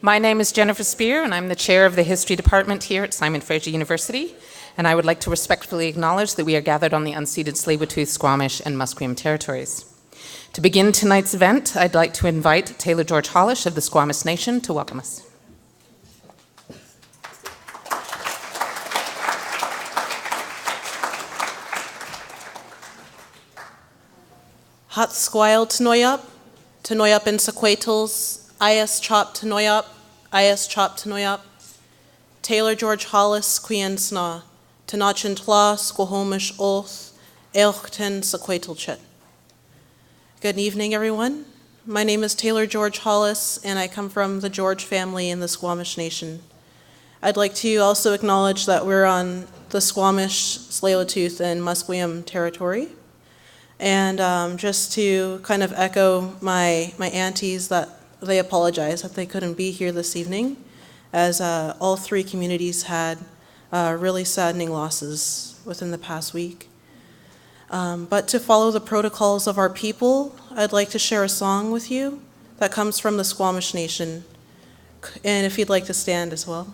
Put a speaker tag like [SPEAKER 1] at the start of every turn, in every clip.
[SPEAKER 1] My name is Jennifer Spear, and I'm the chair of the History Department here at Simon Fraser University, and I would like to respectfully acknowledge that we are gathered on the unceded Tsleil-Waututh, Squamish, and Musqueam territories. To begin tonight's event, I'd like to invite Taylor George Hollish of the Squamish Nation to welcome us.
[SPEAKER 2] Hat squile tnoyup in sequatals, is chop tnoyup, Taylor George Hollis, Queen Sna, Tanachin Tla, Squahomish Oath, Elchten sequatal chit. Good evening, everyone. My name is Taylor George Hollis, and I come from the George family in the Squamish Nation. I'd like to also acknowledge that we're on the Squamish, Tsleil-Waututh, and Musqueam territory. And just to kind of echo my aunties, that they apologize that they couldn't be here this evening, as all three communities had really saddening losses within the past week. But to follow the protocols of our people, I'd like to share a song with you that comes from the Squamish Nation. And if you'd like to stand as well.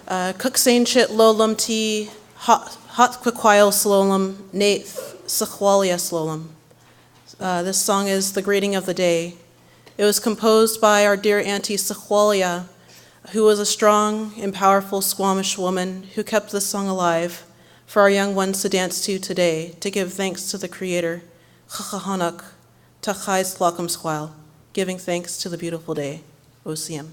[SPEAKER 2] Cooksain chit lolum ti, hot quiquile slolum, nath, Sachwalia Slolum. This song is the greeting of the day. It was composed by our dear Auntie Sachwalia, who was a strong and powerful Squamish woman who kept this song alive for our young ones to dance to today, to give thanks to the Creator, Chachahanak, Tachai Slocum Squile, giving thanks to the beautiful day, OCM.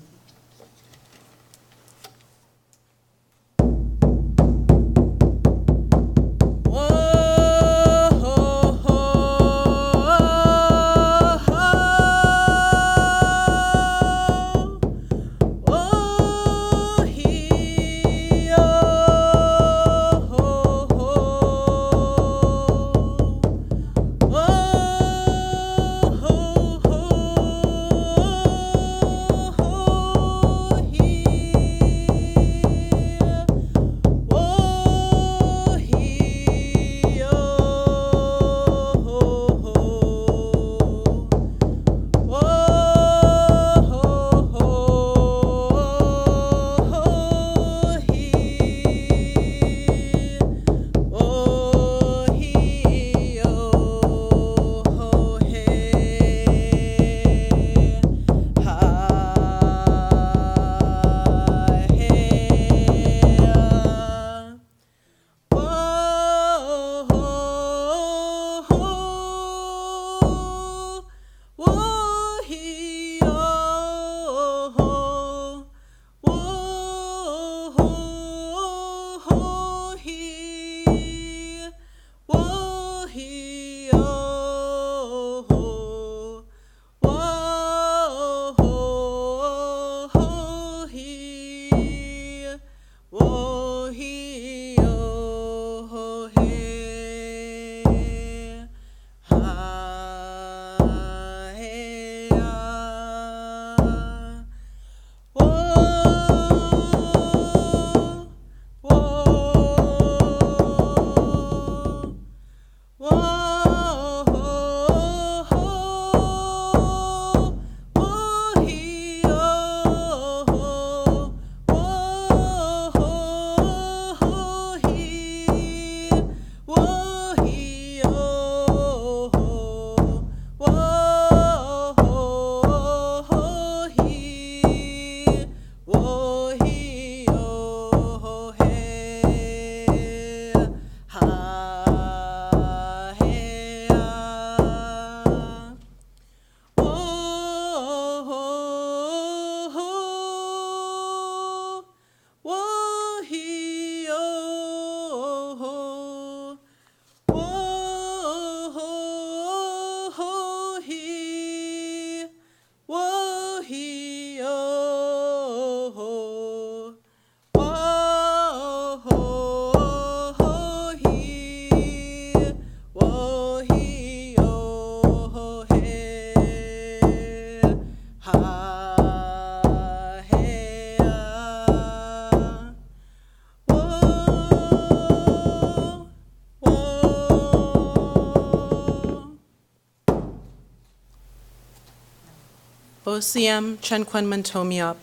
[SPEAKER 2] Bosiam Chenkwen Mantomiap.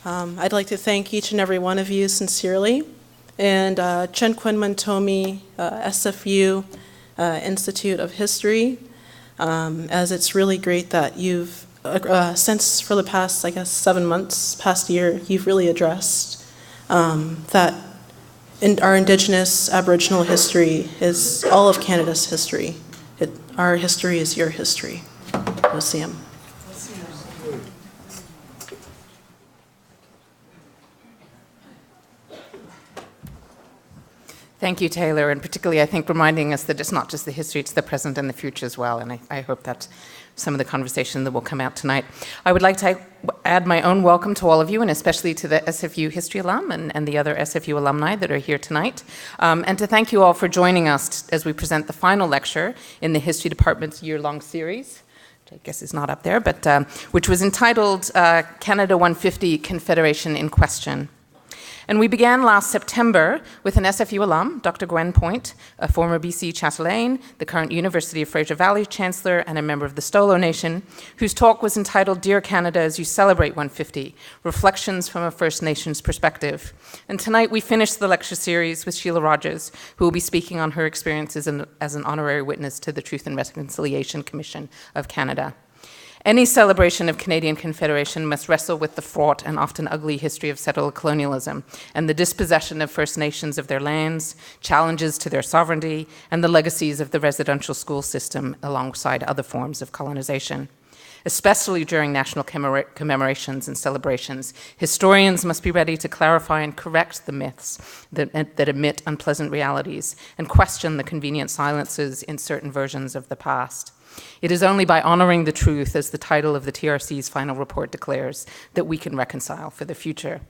[SPEAKER 2] I'd like to thank each and every one of you sincerely. And Chenkwen Mantomi, SFU Institute of History, as it's really great that you've, since for the past, 7 months, past year, you've really addressed that our Indigenous Aboriginal history is all of Canada's history. Our history is your history. Bosiam.
[SPEAKER 1] Thank you, Taylor, and particularly I think reminding us that it's not just the history, it's the present and the future as well, and I hope that's some of the conversation that will come out tonight. I would like to add my own welcome to all of you, and especially to the SFU history alum and the other SFU alumni that are here tonight, and to thank you all for joining us as we present the final lecture in the History Department's year-long series, which I guess is not up there, but which was entitled Canada 150, Confederation in Question. And we began last September with an SFU alum, Dr. Gwen Point, a former BC Chatelaine, the current University of Fraser Valley Chancellor, and a member of the Stolo Nation, whose talk was entitled Dear Canada as You Celebrate 150, Reflections from a First Nations Perspective. And tonight we finished the lecture series with Shelagh Rogers, who will be speaking on her experiences as an honorary witness to the Truth and Reconciliation Commission of Canada. Any celebration of Canadian Confederation must wrestle with the fraught and often ugly history of settler colonialism and the dispossession of First Nations of their lands, challenges to their sovereignty, and the legacies of the residential school system alongside other forms of colonization. Especially during national commemorations and celebrations, historians must be ready to clarify and correct the myths that emit unpleasant realities and question the convenient silences in certain versions of the past. It is only by honoring the truth, as the title of the TRC's final report declares, that we can reconcile for the future.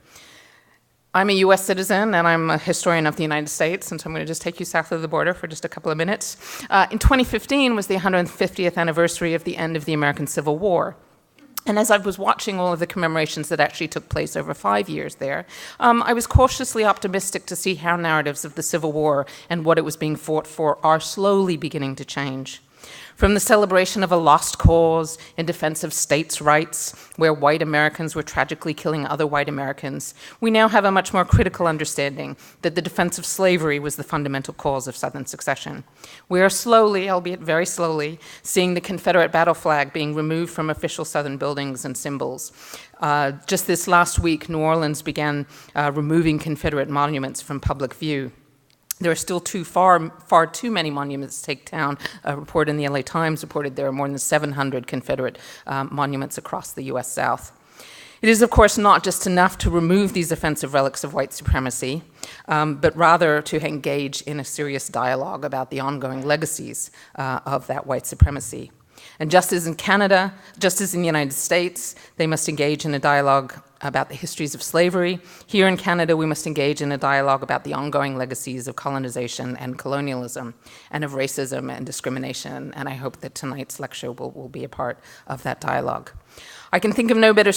[SPEAKER 1] I'm a US citizen and I'm a historian of the United States, and so I'm going to just take you south of the border for just a couple of minutes. In 2015 was the 150th anniversary of the end of the American Civil War. And as I was watching all of the commemorations that actually took place over 5 years there, I was cautiously optimistic to see how narratives of the Civil War and what it was being fought for are slowly beginning to change. From the celebration of a lost cause in defense of states' rights, where white Americans were tragically killing other white Americans, we now have a much more critical understanding that the defense of slavery was the fundamental cause of Southern secession. We are slowly, albeit very slowly, seeing the Confederate battle flag being removed from official Southern buildings and symbols. Just this last week, New Orleans began removing Confederate monuments from public view. There are still far too many monuments to take down. A report in the LA Times reported there are more than 700 Confederate monuments across the US South. It is, of course, not just enough to remove these offensive relics of white supremacy, but rather to engage in a serious dialogue about the ongoing legacies of that white supremacy. And just as in Canada, just as in the United States, they must engage in a dialogue about the histories of slavery. Here in Canada, we must engage in a dialogue about the ongoing legacies of colonization and colonialism, and of racism and discrimination, and I hope that tonight's lecture will be a part of that dialogue. I can think of no better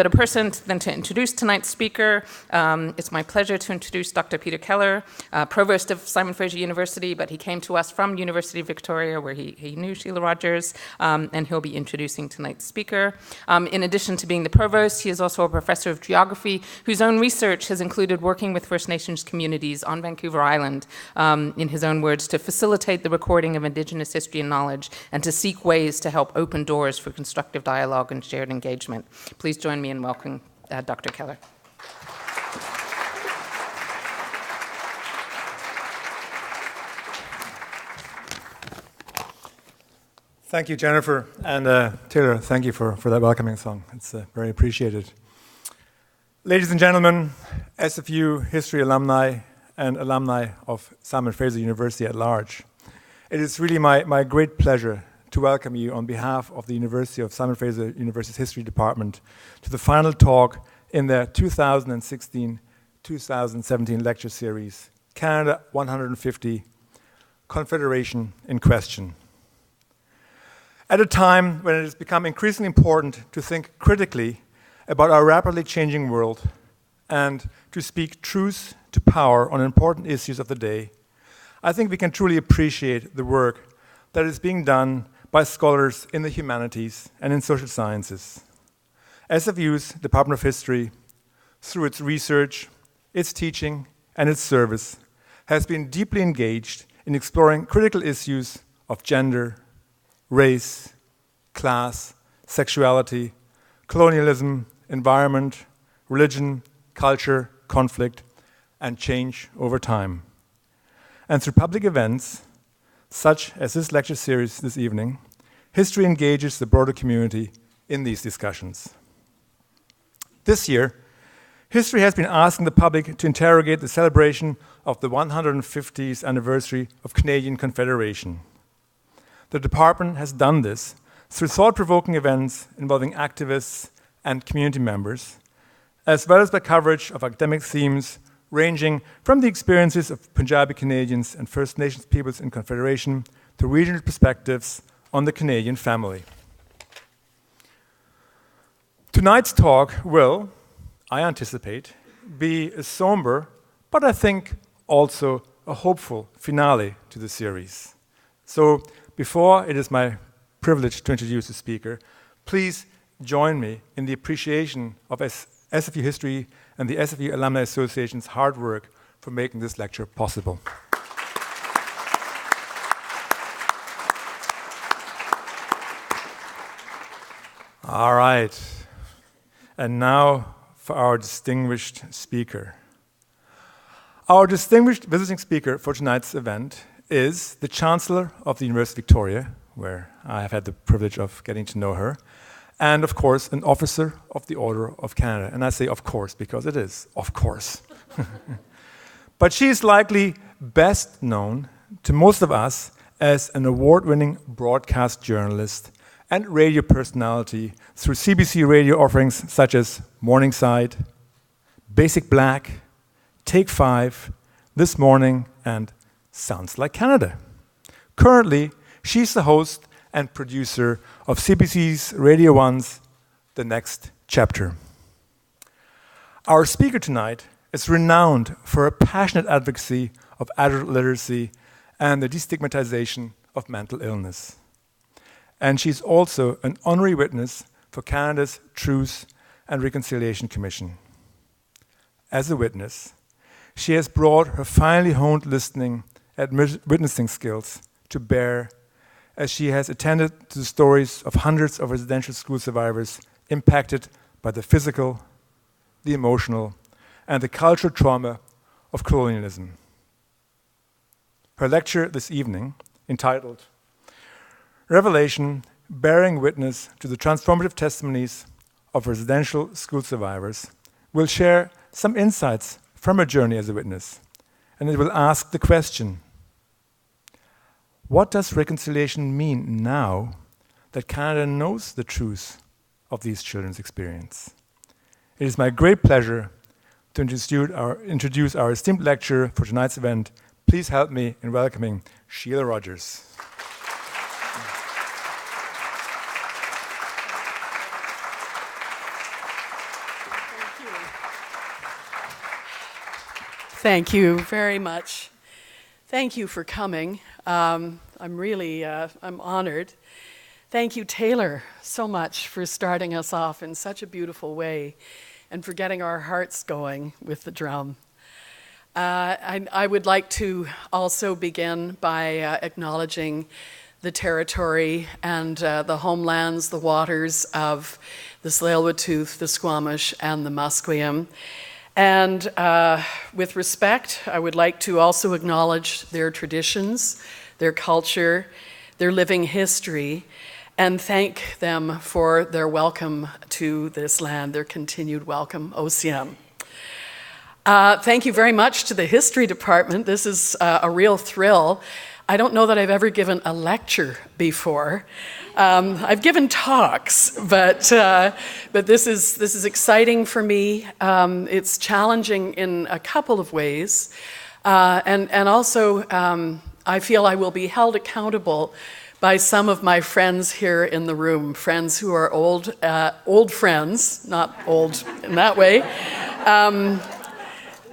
[SPEAKER 1] person than to introduce tonight's speaker. It's my pleasure to introduce Dr. Peter Keller, Provost of Simon Fraser University, but he came to us from University of Victoria, where he knew Shelagh Rogers, and he'll be introducing tonight's speaker. In addition to being the Provost, he is also a professor of geography, whose own research has included working with First Nations communities on Vancouver Island, in his own words, to facilitate the recording of Indigenous history and knowledge, and to seek ways to help open doors for constructive dialogue and shared engagement. Please join me in welcoming Dr. Keller.
[SPEAKER 3] Thank you, Jennifer, and Taylor, thank you for that welcoming song. It's very appreciated. Ladies and gentlemen, SFU history alumni and alumni of Simon Fraser University at large, it is really my great pleasure to welcome you on behalf of the University of Simon Fraser University's History Department to the final talk in their 2016-2017 lecture series, Canada 150, Confederation in Question. At a time when it has become increasingly important to think critically about our rapidly changing world and to speak truth to power on important issues of the day, I think we can truly appreciate the work that is being done by by scholars in the humanities and in social sciences. SFU's Department of History, through its research, its teaching, and its service, has been deeply engaged in exploring critical issues of gender, race, class, sexuality, colonialism, environment, religion, culture, conflict, and change over time. And through public events, such as this lecture series this evening, history engages the broader community in these discussions. This year, history has been asking the public to interrogate the celebration of the 150th anniversary of Canadian Confederation. The department has done this through thought-provoking events involving activists and community members, as well as by coverage of academic themes ranging from the experiences of Punjabi Canadians and First Nations peoples in Confederation to regional perspectives on the Canadian family. Tonight's talk will, I anticipate, be a somber, but I think also a hopeful finale to the series. So before it is my privilege to introduce the speaker, please join me in the appreciation of SFU History and the SFU Alumni Association's hard work for making this lecture possible. All right, and now for our distinguished speaker. Our distinguished visiting speaker for tonight's event is the Chancellor of the University of Victoria, where I have had the privilege of getting to know her, and of course, an officer of the Order of Canada. And I say of course because it is, of course. But she is likely best known to most of us as an award-winning broadcast journalist and radio personality through CBC radio offerings such as Morningside, Basic Black, Take 5, This Morning, and Sounds Like Canada. Currently, she's the host and producer of CBC's Radio 1's The Next Chapter. Our speaker tonight is renowned for her passionate advocacy of adult literacy and the destigmatization of mental illness. And she's also an honorary witness for Canada's Truth and Reconciliation Commission. As a witness, she has brought her finely honed listening and witnessing skills to bear as she has attended to the stories of hundreds of residential school survivors impacted by the physical, the emotional, and the cultural trauma of colonialism. Her lecture this evening, entitled Revelation, Bearing Witness to the Transformative Testimonies of Residential School Survivors, will share some insights from her journey as a witness, and it will ask the question, what does reconciliation mean now that Canada knows the truth of these children's experience? It is my great pleasure to introduce our esteemed lecturer for tonight's event. Please help me in welcoming Shelagh Rogers.
[SPEAKER 4] Thank you very much. Thank you for coming. I'm honored. Thank you, Taylor, so much for starting us off in such a beautiful way and for getting our hearts going with the drum. I would like to also begin by acknowledging the territory and the homelands, the waters of the Tsleil-Waututh, the Squamish, and the Musqueam. And with respect, I would like to also acknowledge their traditions, their culture, their living history, and thank them for their welcome to this land, their continued welcome, OCM. Thank you very much to the History Department. This is a real thrill. I don't know that I've ever given a lecture before. I've given talks, but this is exciting for me. It's challenging in a couple of ways, and also I feel I will be held accountable by some of my friends here in the room, friends who are old friends, not old in that way.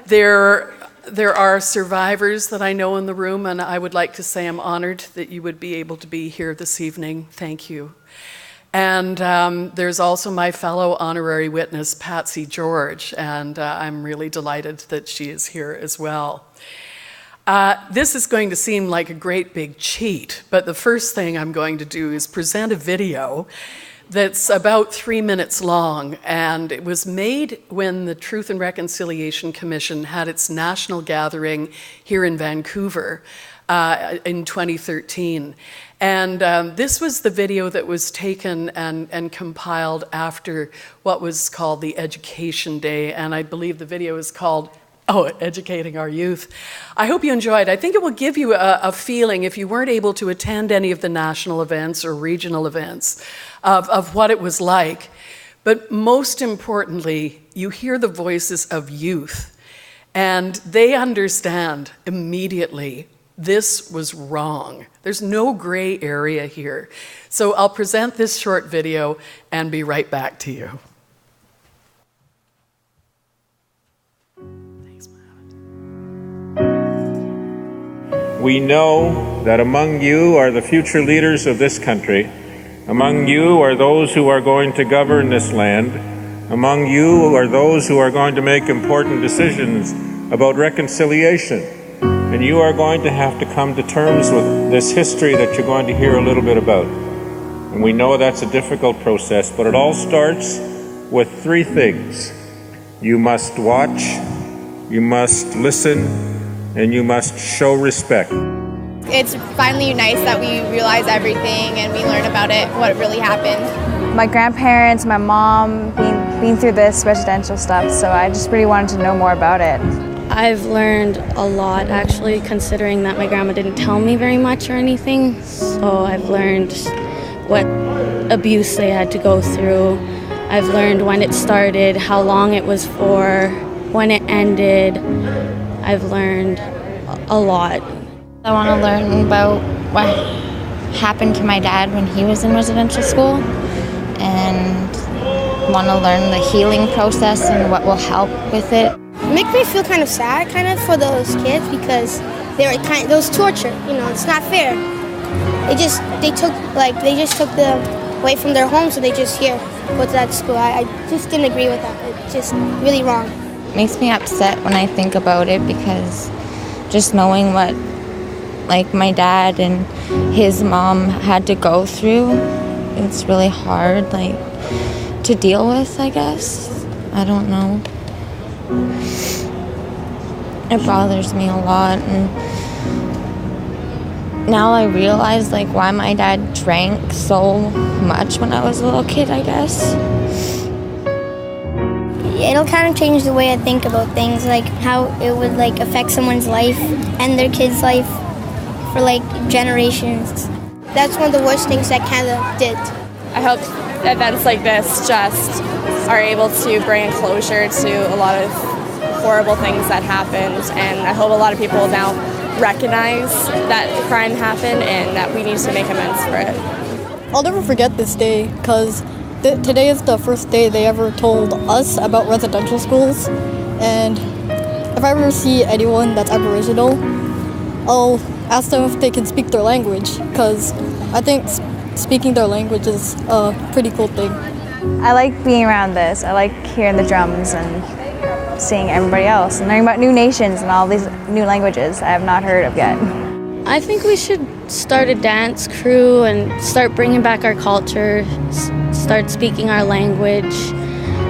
[SPEAKER 4] They're There are survivors that I know in the room, and I would like to say I'm honored that you would be able to be here this evening. Thank you. And there's also my fellow honorary witness, Patsy George, and I'm really delighted that she is here as well. This is going to seem like a great big cheat, but the first thing I'm going to do is present a video that's about 3 minutes long, and it was made when the Truth and Reconciliation Commission had its national gathering here in Vancouver in 2013. And this was the video that was taken and compiled after what was called the Education Day, and I believe the video is called Educating Our Youth. I hope you enjoyed. I think it will give you a feeling, if you weren't able to attend any of the national events or regional events, of what it was like. But most importantly, you hear the voices of youth, and they understand immediately this was wrong. There's no gray area here. So I'll present this short video and be right back to you.
[SPEAKER 5] We know that among you are the future leaders of this country. Among you are those who are going to govern this land. Among you are those who are going to make important decisions about reconciliation. And you are going to have to come to terms with this history that you're going to hear a little bit about. And we know that's a difficult process, but it all starts with 3 things. You must watch, you must listen, and you must show respect.
[SPEAKER 6] It's finally nice that we realize everything and we learn about it, what really happened.
[SPEAKER 7] My grandparents, my mom, been through this residential stuff, so I just really wanted to know more about it.
[SPEAKER 8] I've learned a lot, actually, considering that my grandma didn't tell me very much or anything. So I've learned what abuse they had to go through. I've learned when it started, how long it was for, when it ended. I've learned a lot.
[SPEAKER 9] I want to learn about what happened to my dad when he was in residential school, and want to learn the healing process and what will help with it.
[SPEAKER 10] It makes me feel kind of sad, for those kids, because there was torture. It's not fair. They just took them away from their homes, so they just go to that school. I just didn't agree with that. It's just really wrong.
[SPEAKER 9] It makes me upset when I think about it, because just knowing what my dad and his mom had to go through, it's really hard to deal with, I guess. I don't know. It bothers me a lot, and now I realize why my dad drank so much when I was a little kid, I guess.
[SPEAKER 10] It'll kind of change the way I think about things, how it would affect someone's life and their kid's life for generations. That's one of the worst things that Canada did.
[SPEAKER 6] I hope events like this just are able to bring closure to a lot of horrible things that happened, and I hope a lot of people now recognize that the crime happened and that we need to make amends for it.
[SPEAKER 11] I'll never forget this day, because today is the first day they ever told us about residential schools, and if I ever see anyone that's Aboriginal, I'll ask them if they can speak their language, because I think speaking their language is a pretty cool thing.
[SPEAKER 7] I like being around this. I like hearing the drums and seeing everybody else and learning about new nations and all these new languages I have not heard of yet.
[SPEAKER 8] I think we should start a dance crew and start bringing back our culture, start speaking our language,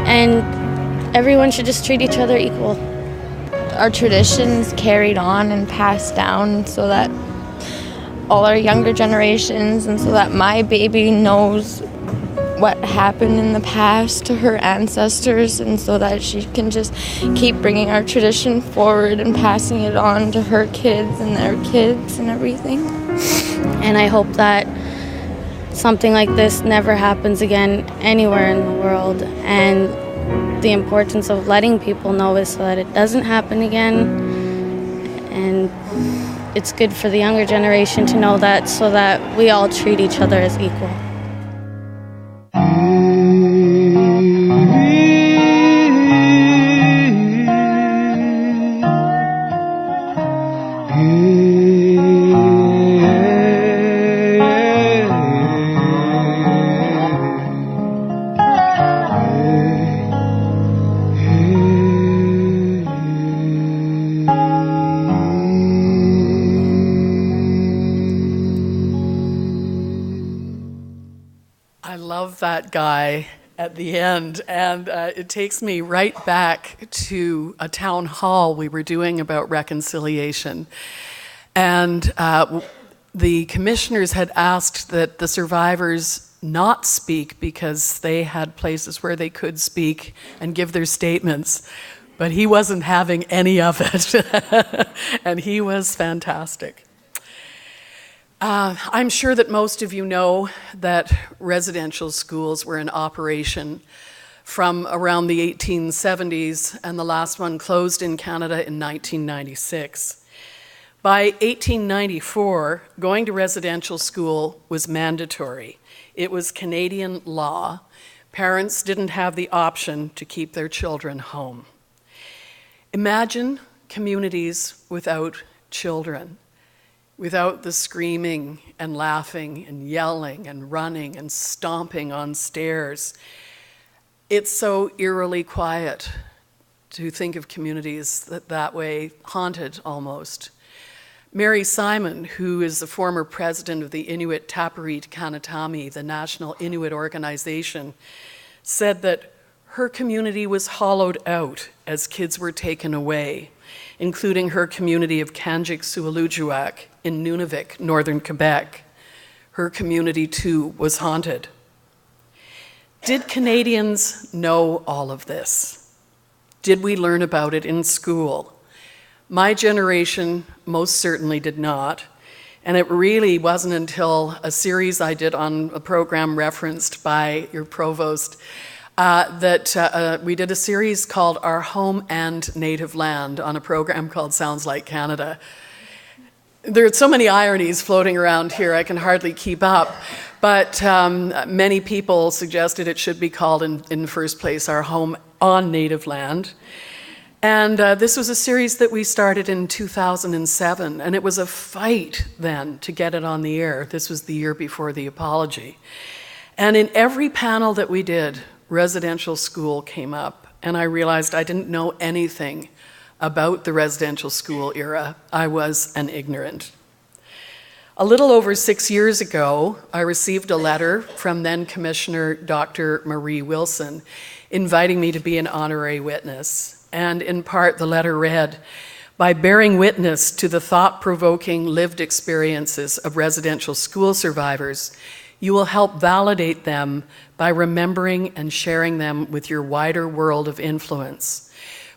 [SPEAKER 8] and everyone should just treat each other equal.
[SPEAKER 9] Our traditions carried on and passed down so that all our younger generations, and so that my baby knows what happened in the past to her ancestors, and so that she can just keep bringing our tradition forward and passing it on to her kids and their kids and everything.
[SPEAKER 8] And I hope that something like this never happens again anywhere in the world, and the importance of letting people know is so that it doesn't happen again. And it's good for the younger generation to know that, so that we all treat each other as equal.
[SPEAKER 4] I love that guy at the end, and it takes me right back to a town hall we were doing about reconciliation. And the commissioners had asked that the survivors not speak because they had places where they could speak and give their statements. But he wasn't having any of it, and he was fantastic. I'm sure that most of you know that residential schools were in operation from around the 1870s, and the last one closed in Canada in 1996. By 1894, going to residential school was mandatory. It was Canadian law. Parents didn't have the option to keep their children home. Imagine communities without children, without the screaming and laughing and yelling and running and stomping on stairs. It's so eerily quiet to think of communities that way, haunted almost. Mary Simon, who is the former president of the Inuit Tapiriit Kanatami, the national Inuit organization, said that her community was hollowed out as kids were taken away, including her community of Kanjik-Sualujuak in Nunavik, northern Quebec. Her community, too, was haunted. Did Canadians know all of this? Did we learn about it in school? My generation most certainly did not, and it really wasn't until a series I did on a program referenced by your provost that we did a series called Our Home and Native Land on a program called Sounds Like Canada. There are so many ironies floating around here, I can hardly keep up. But many people suggested it should be called, in the first place, Our Home on Native Land. And this was a series that we started in 2007, and it was a fight then to get it on the air. This was the year before the apology. And in every panel that we did, residential school came up, and I realized I didn't know anything about the residential school era. I was an ignorant. A little over 6 years ago, I received a letter from then Commissioner Dr. Marie Wilson inviting me to be an honorary witness. And in part, the letter read, "By bearing witness to the thought-provoking lived experiences of residential school survivors, you will help validate them by remembering and sharing them with your wider world of influence.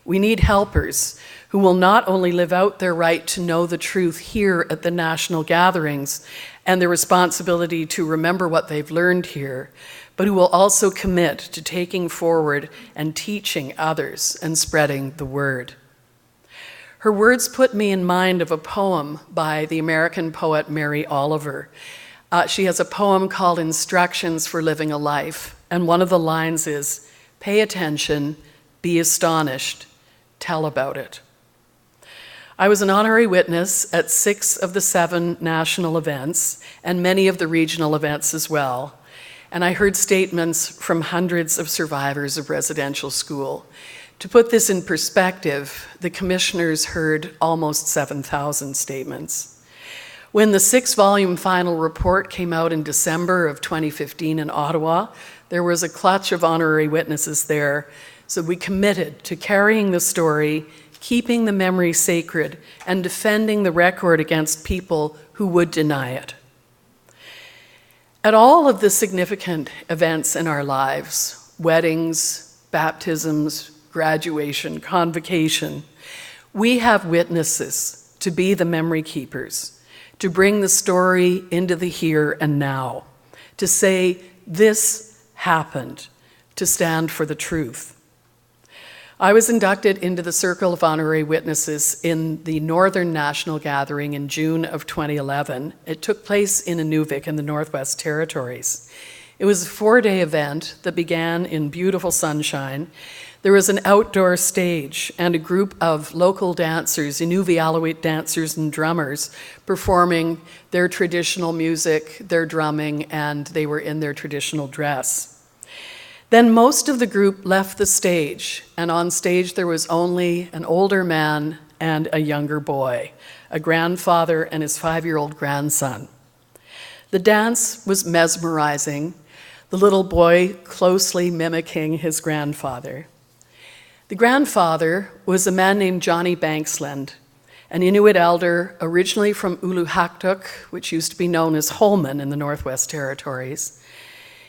[SPEAKER 4] We need helpers who will not only live out their right to know the truth here at the national gatherings and their responsibility to remember what they've learned here, but who will also commit to taking forward and teaching others and spreading the word." Her words put me in mind of a poem by the American poet Mary Oliver. She has a poem called Instructions for Living a Life, and one of the lines is, "Pay attention, be astonished, tell about it." I was an honorary witness at 6 of the 7 national events and many of the regional events as well, and I heard statements from hundreds of survivors of residential school. To put this in perspective, the commissioners heard almost 7,000 statements. When the 6-volume final report came out in December of 2015 in Ottawa, there was a clutch of honorary witnesses there, so we committed to carrying the story, keeping the memory sacred, and defending the record against people who would deny it. At all of the significant events in our lives, weddings, baptisms, graduation, convocation, we have witnesses to be the memory keepers, to bring the story into the here and now, to say, this happened, to stand for the truth. I was inducted into the Circle of Honorary Witnesses in the Northern National Gathering in June of 2011. It took place in Inuvik in the Northwest Territories. It was a 4-day event that began in beautiful sunshine. There was an outdoor stage and a group of local dancers, Inuvialuit dancers and drummers, performing their traditional music, their drumming, and they were in their traditional dress. Then most of the group left the stage, and on stage there was only an older man and a younger boy, a grandfather and his 5-year-old grandson. The dance was mesmerizing. the little boy closely mimicking his grandfather. The grandfather was a man named Johnny Banksland, an Inuit elder originally from Uluhaktuk, which used to be known as Holman in the Northwest Territories.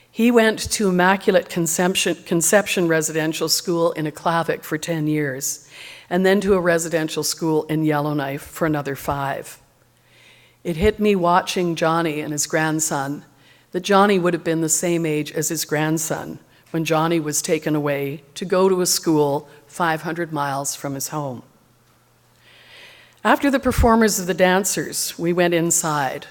[SPEAKER 4] He went to Immaculate Conception Residential School in Aklavik for 10 years, and then to a residential school in Yellowknife for another 5. It hit me watching Johnny and his grandson that Johnny would have been the same age as his grandson when Johnny was taken away to go to a school 500 miles from his home. After the performers of the dancers, we went inside.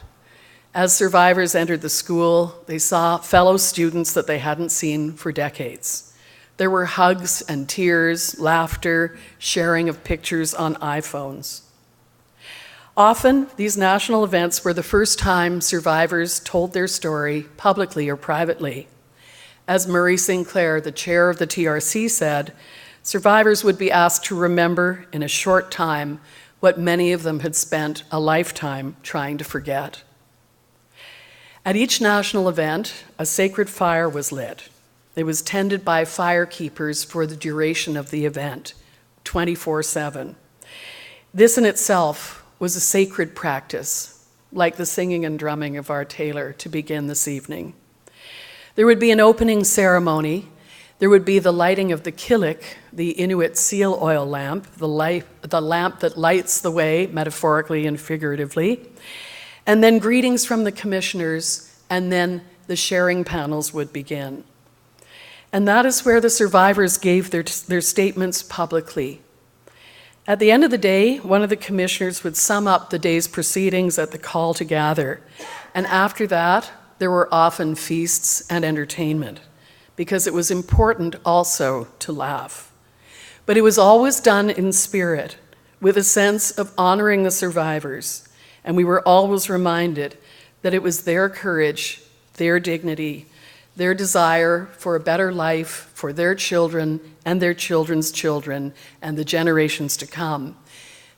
[SPEAKER 4] As survivors entered the school, they saw fellow students that they hadn't seen for decades. There were hugs and tears, laughter, sharing of pictures on iPhones. Often, these national events were the first time survivors told their story publicly or privately. As Murray Sinclair, the chair of the TRC, said, survivors would be asked to remember in a short time what many of them had spent a lifetime trying to forget. At each national event, a sacred fire was lit. It was tended by firekeepers for the duration of the event, 24/7. This in itself was a sacred practice, like the singing and drumming of our Taylor to begin this evening. There would be an opening ceremony. There would be the lighting of the killik, the Inuit seal oil lamp, the lamp that lights the way, metaphorically and figuratively, and then greetings from the commissioners, and then the sharing panels would begin. And that is where the survivors gave their statements publicly. At the end of the day, one of the commissioners would sum up the day's proceedings at the call to gather, and after that, there were often feasts and entertainment, because it was important also to laugh. But it was always done in spirit, with a sense of honoring the survivors, and we were always reminded that it was their courage, their dignity, their desire for a better life for their children and their children's children and the generations to come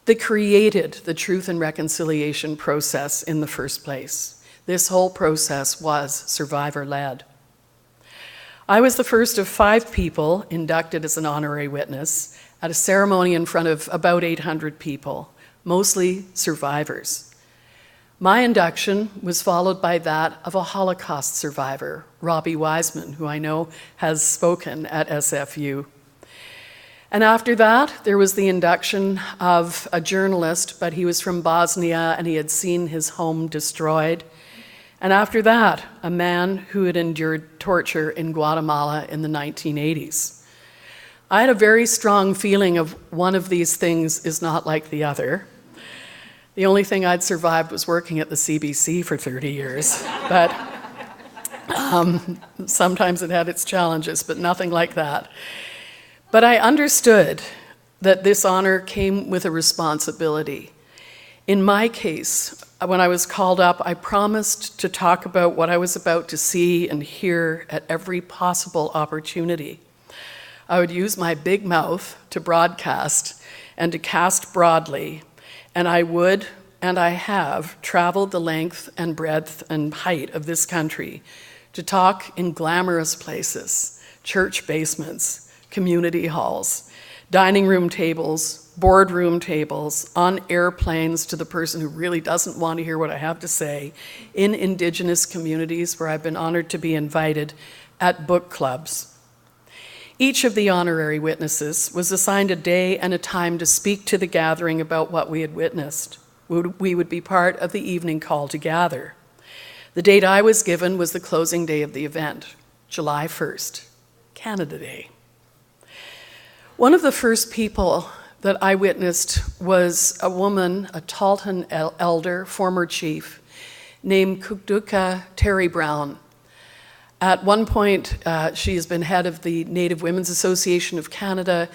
[SPEAKER 4] that created the Truth and Reconciliation process in the first place. This whole process was survivor-led. I was the first of 5 people inducted as an honorary witness at a ceremony in front of about 800 people, mostly survivors. My induction was followed by that of a Holocaust survivor, Robbie Wiseman, who I know has spoken at SFU. And after that, there was the induction of a journalist, but he was from Bosnia and he had seen his home destroyed. And after that, a man who had endured torture in Guatemala in the 1980s. I had a very strong feeling of one of these things is not like the other. The only thing I'd survived was working at the CBC for 30 years, but sometimes it had its challenges, but nothing like that. But I understood that this honor came with a responsibility. In my case, when I was called up, I promised to talk about what I was about to see and hear at every possible opportunity. I would use my big mouth to broadcast and to cast broadly, and I would, and I have, traveled the length and breadth and height of this country to talk in glamorous places, church basements, community halls, dining room tables, boardroom tables, on airplanes to the person who really doesn't want to hear what I have to say, in Indigenous communities where I've been honored to be invited, at book clubs. Each of the honorary witnesses was assigned a day and a time to speak to the gathering about what we had witnessed. We would be part of the evening call to gather. The date I was given was the closing day of the event, July 1st, Canada Day. One of the first people that I witnessed was a woman, a Tahltan elder, former chief, named Kukduka Terry Brown. At one point, she has been head of the Native Women's Association of Canada.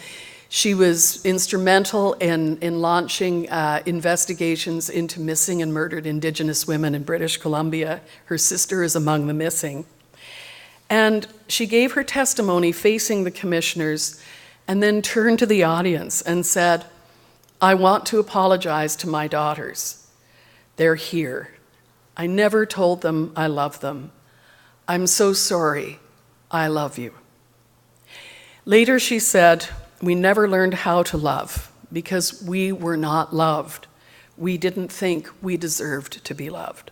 [SPEAKER 4] She was instrumental in launching investigations into missing and murdered Indigenous women in British Columbia. Her sister is among the missing. And she gave her testimony facing the commissioners and then turned to the audience and said, "I want to apologize to my daughters. They're here. I never told them I love them. I'm so sorry. I love you. Later she said, we never learned how to love because we were not loved. We didn't think we deserved to be loved.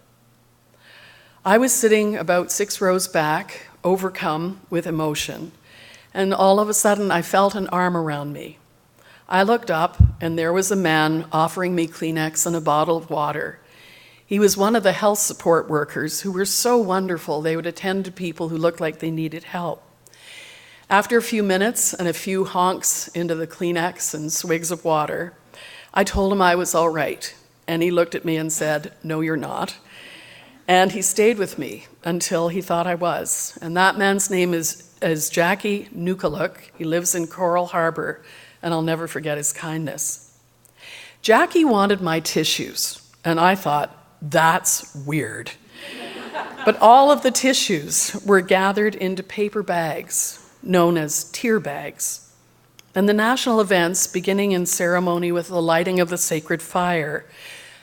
[SPEAKER 4] I was sitting about 6 rows back, overcome with emotion, and all of a sudden I felt an arm around me. I looked up, and there was a man offering me Kleenex and a bottle of water. He was one of the health support workers who were so wonderful. They would attend to people who looked like they needed help. After a few minutes and a few honks into the Kleenex and swigs of water, I told him I was all right, and he looked at me and said, "No, you're not." And he stayed with me until he thought I was. And that man's name is Jackie Nukaluk. He lives in Coral Harbor, and I'll never forget his kindness. Jackie wanted my tissues, and I thought, that's weird. But all of the tissues were gathered into paper bags, known as tear bags. And the national events, beginning in ceremony with the lighting of the sacred fire,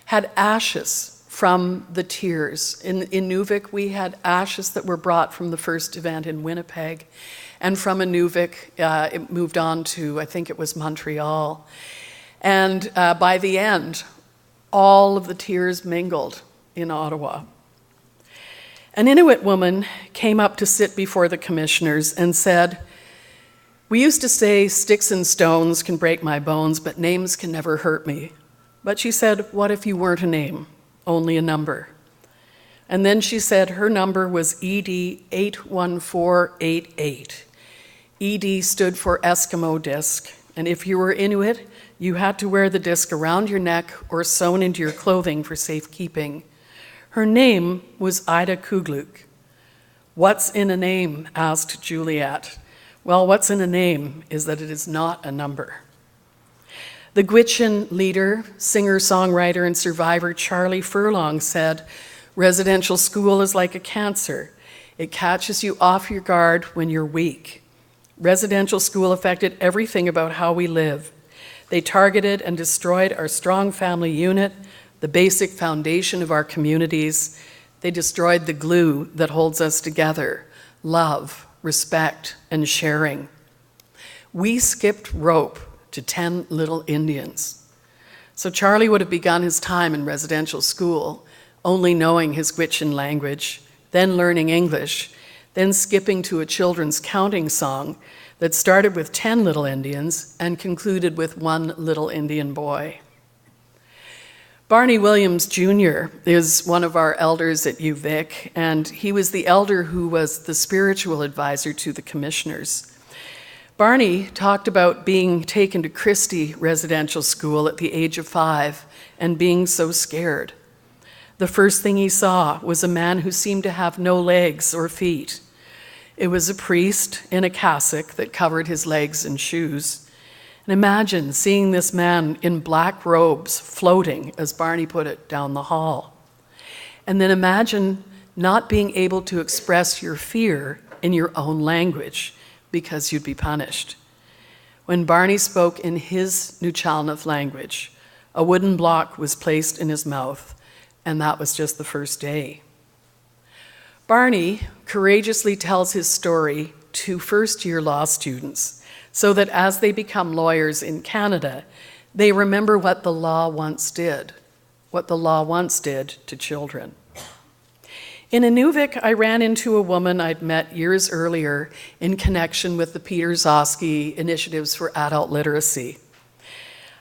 [SPEAKER 4] had ashes from the tears. In Nuvik, we had ashes that were brought from the first event in Winnipeg. And from Nuvik, it moved on to, I think it was Montreal. And by the end, all of the tears mingled in Ottawa. An Inuit woman came up to sit before the commissioners and said, "We used to say sticks and stones can break my bones, but names can never hurt me." But she said, what if you weren't a name, only a number? And then she said her number was ED 81488. ED stood for Eskimo disc, and if you were Inuit, you had to wear the disc around your neck or sewn into your clothing for safekeeping. Her name was Ida Kugluk. "What's in a name?" asked Juliet. Well, what's in a name is that it is not a number. The Gwich'in leader, singer, songwriter, and survivor Charlie Furlong said, "Residential school is like a cancer. It catches you off your guard when you're weak. Residential school affected everything about how we live. They targeted and destroyed our strong family unit, the basic foundation of our communities. They destroyed the glue that holds us together, love, respect, and sharing. We skipped rope to 10 little Indians." So Charlie would have begun his time in residential school, only knowing his Gwich'in language, then learning English, then skipping to a children's counting song that started with 10 little Indians and concluded with 1 little Indian boy. Barney Williams Jr. is one of our elders at UVic, and he was the elder who was the spiritual advisor to the commissioners. Barney talked about being taken to Christie Residential School at the age of 5 and being so scared. The first thing he saw was a man who seemed to have no legs or feet. It was a priest in a cassock that covered his legs and shoes. And imagine seeing this man in black robes floating, as Barney put it, down the hall. And then imagine not being able to express your fear in your own language because you'd be punished. When Barney spoke in his Nuchalnuf language, a wooden block was placed in his mouth, and that was just the first day. Barney courageously tells his story to first-year law students so that as they become lawyers in Canada, they remember what the law once did to children. In Inuvik, I ran into a woman I'd met years earlier in connection with the Peter Zosky Initiatives for Adult Literacy.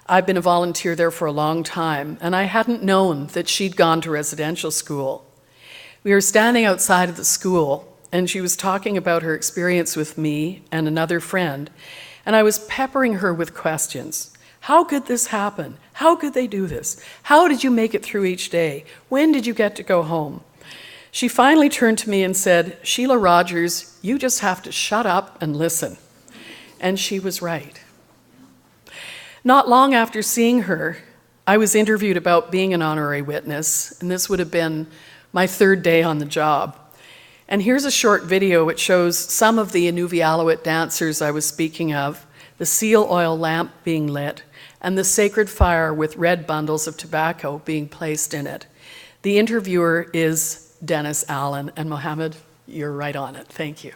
[SPEAKER 4] I've been a volunteer there for a long time, and I hadn't known that she'd gone to residential school. We were standing outside of the school, and she was talking about her experience with me and another friend, and I was peppering her with questions. How could this happen? How could they do this? How did you make it through each day? When did you get to go home? She finally turned to me and said, "Shelagh Rogers, you just have to shut up and listen." And she was right. Not long after seeing her, I was interviewed about being an honorary witness, and this would have been my 3rd day on the job. And here's a short video which shows some of the Inuvialuit dancers I was speaking of, the seal oil lamp being lit, and the sacred fire with red bundles of tobacco being placed in it. The interviewer is Dennis Allen. And Mohammed, you're right on it. Thank you.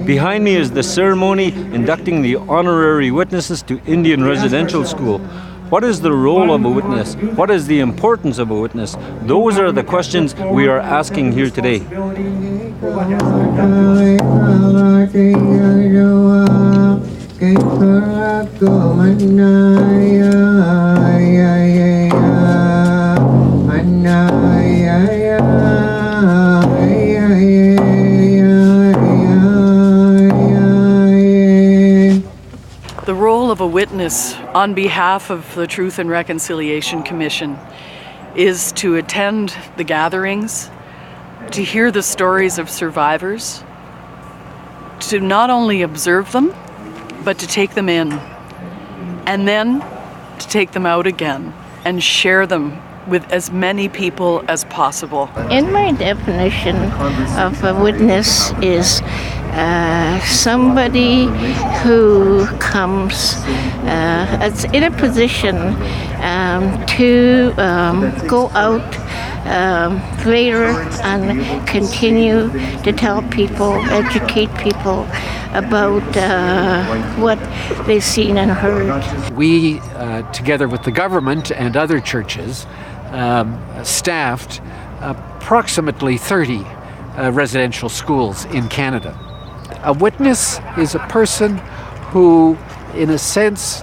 [SPEAKER 12] Behind me is the ceremony inducting the honorary witnesses to Indian Residential School. What is the role of a witness? What is the importance of a witness? Those are the questions we are asking here today.
[SPEAKER 4] The role of a witness on behalf of the Truth and Reconciliation Commission is to attend the gatherings, to hear the stories of survivors, to not only observe them, but to take them in, and then to take them out again and share them with as many people as possible.
[SPEAKER 13] In my definition of a witness is somebody who comes in a position to go out later and continue to tell people, educate people about what they've seen and heard.
[SPEAKER 14] We, together with the government and other churches, staffed approximately 30 residential schools in Canada. A witness is a person who, in a sense,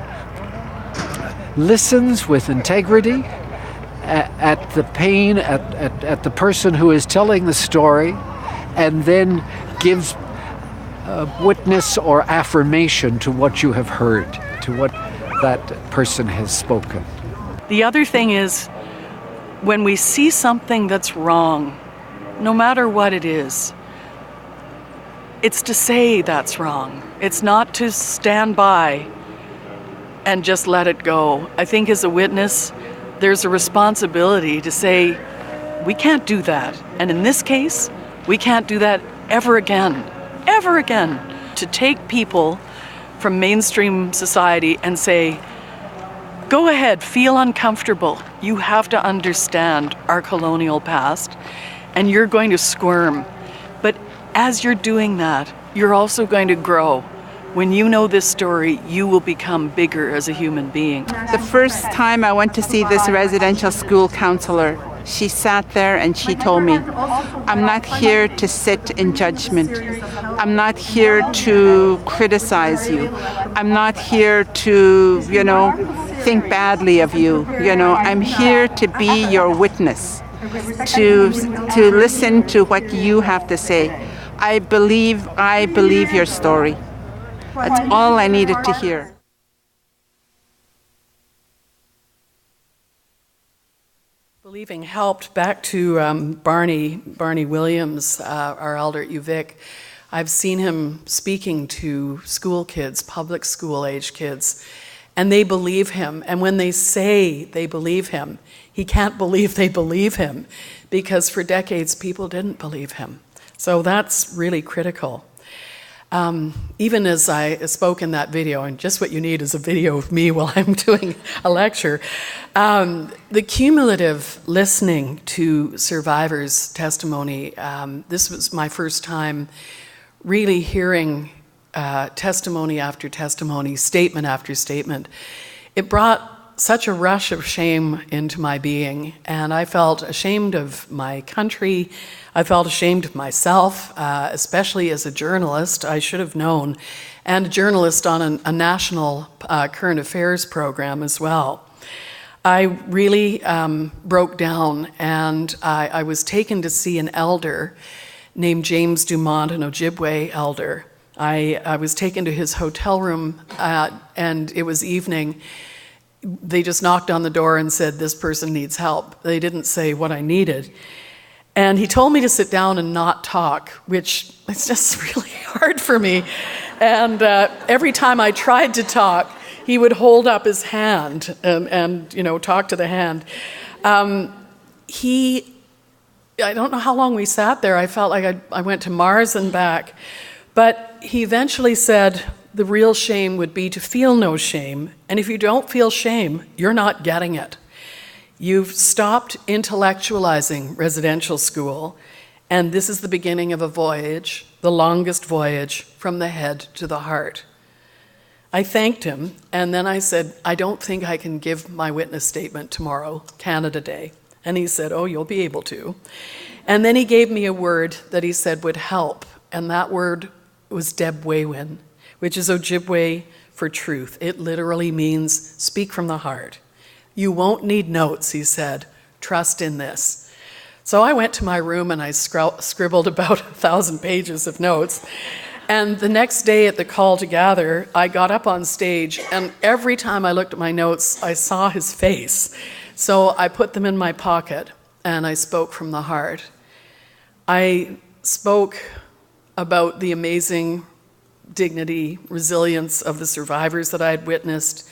[SPEAKER 14] listens with integrity at the pain, at the person who is telling the story, and then gives witness or affirmation to what you have heard, to what that person has spoken.
[SPEAKER 4] The other thing is, when we see something that's wrong, no matter what it is, it's to say that's wrong. It's not to stand by and just let it go. I think as a witness, there's a responsibility to say, we can't do that. And in this case, we can't do that ever again. Ever again. To take people from mainstream society and say, go ahead, feel uncomfortable. You have to understand our colonial past, and you're going to squirm. But as you're doing that, you're also going to grow. When you know this story, you will become bigger as a human being.
[SPEAKER 15] The first time I went to see this residential school counselor, she sat there and she told me, I'm not here to sit in judgment. I'm not here to criticize you. I'm not here to, think badly of you. I'm here to be your witness, to listen to what you have to say. I believe your story. That's all I needed to hear.
[SPEAKER 4] Believing helped. Back to Barney Williams, our elder at UVic. I've seen him speaking to school kids, public school age kids, and they believe him. And when they say they believe him, he can't believe they believe him, because for decades people didn't believe him. So that's really critical. Even as I spoke in that video, and just what you need is a video of me while I'm doing a lecture, the cumulative listening to survivors' testimony, this was my first time really hearing testimony after testimony, statement after statement. It brought such a rush of shame into my being, and I felt ashamed of my country. I felt ashamed of myself, especially as a journalist. I should have known, and a journalist on a national current affairs program as well. I really broke down, and I was taken to see an elder named James Dumont, an Ojibwe elder. I was taken to his hotel room, and it was evening. They just knocked on the door and said, this person needs help. They didn't say what I needed. And he told me to sit down and not talk, which is just really hard for me. And every time I tried to talk, he would hold up his hand and talk to the hand. I don't know how long we sat there. I felt like I went to Mars and back. But he eventually said, the real shame would be to feel no shame. And if you don't feel shame, you're not getting it. You've stopped intellectualizing residential school, and this is the beginning of a voyage, the longest voyage from the head to the heart. I thanked him, and then I said, I don't think I can give my witness statement tomorrow, Canada Day. And he said, oh, you'll be able to. And then he gave me a word that he said would help, and that word was Debwewin, which is Ojibwe for truth. It literally means speak from the heart. You won't need notes, he said. Trust in this. So I went to my room and I scribbled about 1,000 pages of notes. And the next day at the call to gather, I got up on stage, and every time I looked at my notes, I saw his face. So I put them in my pocket, and I spoke from the heart. I spoke about the amazing dignity, resilience of the survivors that I had witnessed,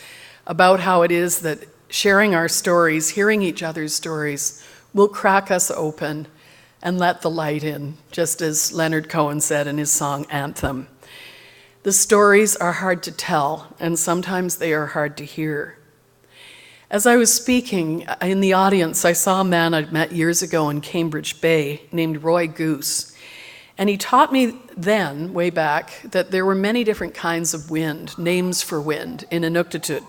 [SPEAKER 4] about how it is that sharing our stories, hearing each other's stories, will crack us open and let the light in, just as Leonard Cohen said in his song Anthem. The stories are hard to tell, and sometimes they are hard to hear. As I was speaking in the audience, I saw a man I'd met years ago in Cambridge Bay named Roy Goose. And he taught me then, way back, that there were many different kinds of wind, names for wind, in Inuktitut.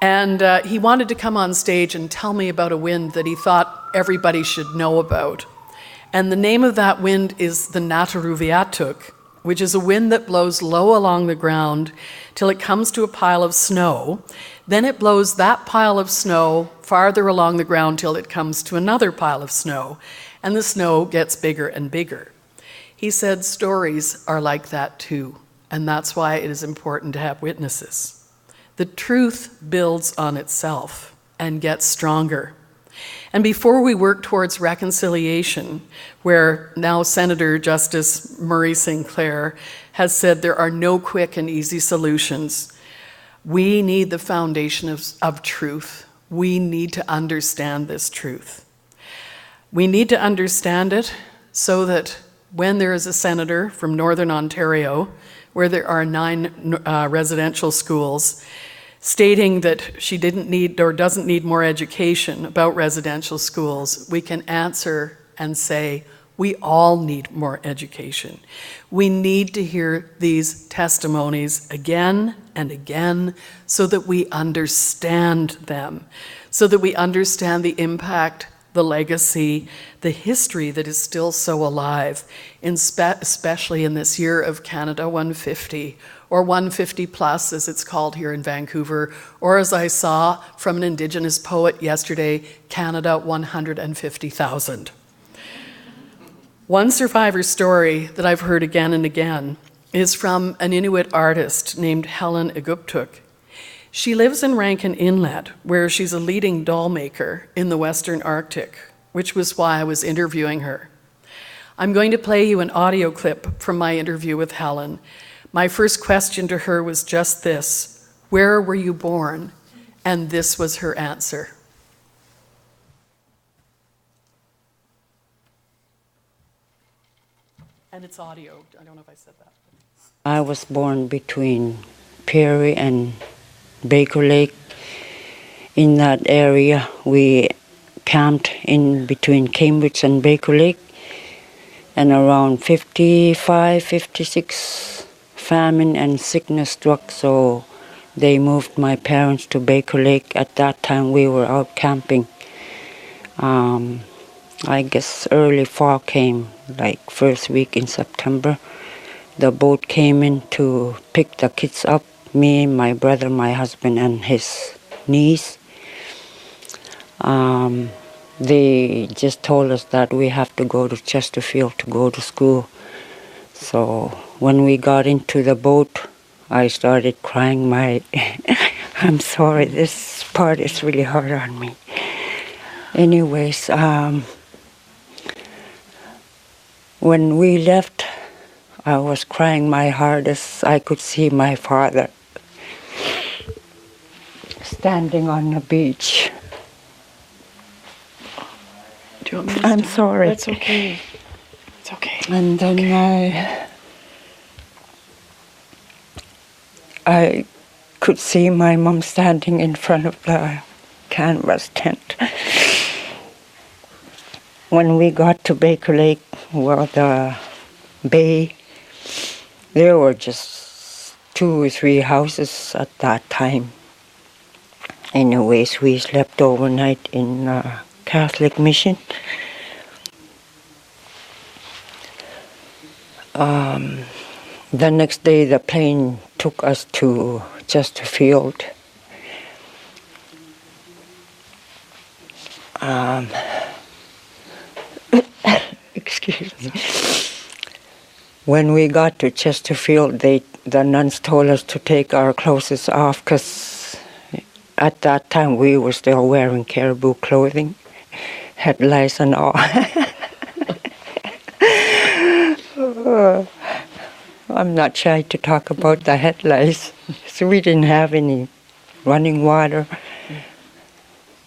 [SPEAKER 4] And he wanted to come on stage and tell me about a wind that he thought everybody should know about. And the name of that wind is the Nataruviatuk, which is a wind that blows low along the ground till it comes to a pile of snow. Then it blows that pile of snow farther along the ground till it comes to another pile of snow, and the snow gets bigger and bigger. He said stories are like that too, and that's why it is important to have witnesses. The truth builds on itself and gets stronger. And before we work towards reconciliation, where now Senator Justice Murray Sinclair has said there are no quick and easy solutions, we need the foundation of truth. We need to understand this truth. We need to understand it so that when there is a senator from Northern Ontario, where there are 9 residential schools, stating that she didn't need or doesn't need more education about residential schools, we can answer and say, we all need more education. We need to hear these testimonies again and again so that we understand them, so that we understand the impact, the legacy, the history that is still so alive, especially in this year of Canada 150, or 150 plus, as it's called here in Vancouver, or as I saw from an Indigenous poet yesterday, Canada 150,000. One survivor story that I've heard again and again is from an Inuit artist named Helen Iguptuk. She lives in Rankin Inlet, where she's a leading doll maker in the Western Arctic, which was why I was interviewing her. I'm going to play you an audio clip from my interview with Helen. My first question to her was just this: where were you born? And this was her answer. And it's audio. I don't know if I said that.
[SPEAKER 16] I was born between Perry and Baker Lake. In that area, we camped in between Cambridge and Baker Lake. And around 55, 56, famine and sickness struck, so they moved my parents to Baker Lake. At that time, we were out camping. I guess early fall came, like first week in September. The boat came in to pick the kids up, me, my brother, my husband, and his niece. They just told us that we have to go to Chesterfield to go to school. So when we got into the boat, I started crying. I'm sorry, this part is really hard on me. Anyways, when we left, I was crying my hardest. I could see my father standing on the beach.
[SPEAKER 4] Do you want me to
[SPEAKER 16] I'm sorry.
[SPEAKER 4] That's okay. It's okay.
[SPEAKER 16] And then I could see my mom standing in front of the canvas tent. When we got to Baker Lake, well, the bay, there were just 2 or 3 houses at that time. Anyways, we slept overnight in a Catholic mission. The next day, the plane took us to Chesterfield. Excuse me. When we got to Chesterfield, the nuns told us to take our clothes off because at that time we were still wearing caribou clothing, headlights and all. I'm not shy to talk about the headlights. So we didn't have any running water.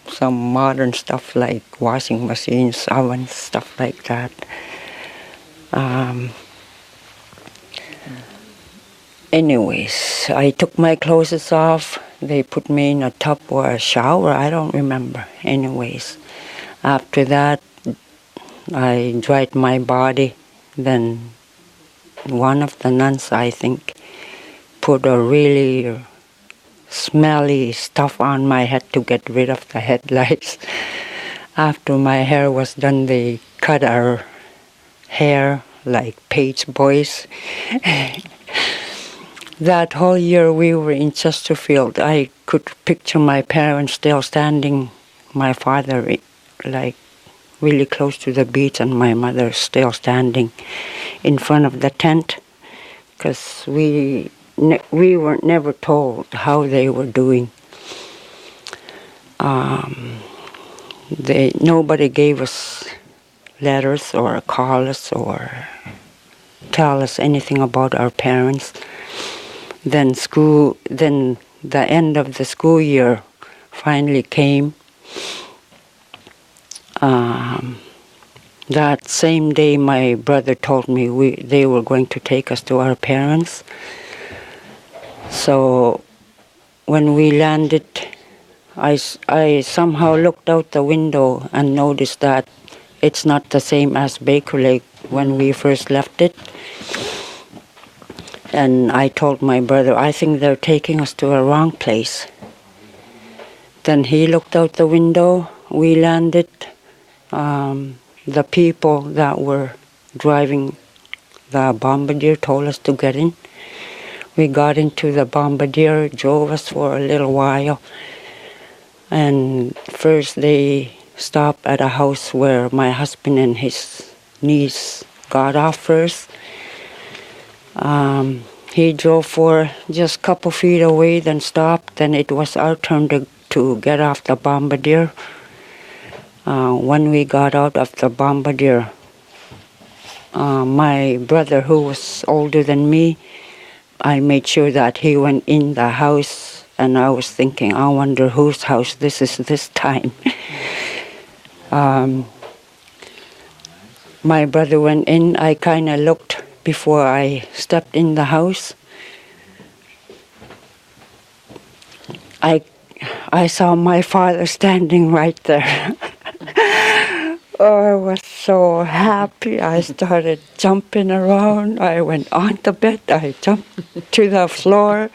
[SPEAKER 16] Some modern stuff like washing machines, ovens, stuff like that. Anyways, I took my clothes off. They put me in a tub or a shower. I don't remember. Anyways, after that, I dried my body. Then one of the nuns, I think, put a really smelly stuff on my head to get rid of the headlights. After my hair was done, they cut our hair like page boys. That whole year we were in Chesterfield, I could picture my parents still standing, my father like really close to the beach and my mother still standing in front of the tent, because we were never told how they were doing. Nobody gave us letters or call us or tell us anything about our parents. Then the end of the school year finally came. That same day, my brother told me they were going to take us to our parents. So when we landed, I somehow looked out the window and noticed that it's not the same as Baker Lake when we first left it. And I told my brother, I think they're taking us to a wrong place. Then he looked out the window, we landed. The people that were driving the bombardier told us to get in. We got into the bombardier, drove us for a little while. And first they stopped at a house where my husband and his niece got off first. He drove for just a couple feet away, then stopped. Then it was our turn to get off the bombardier. When we got out of the bombardier, my brother, who was older than me, I made sure that he went in the house, and I was thinking, I wonder whose house this is this time. My brother went in. I kind of looked before I stepped in the house. I saw my father standing right there. Oh, I was so happy. I started jumping around. I went on the bed. I jumped to the floor.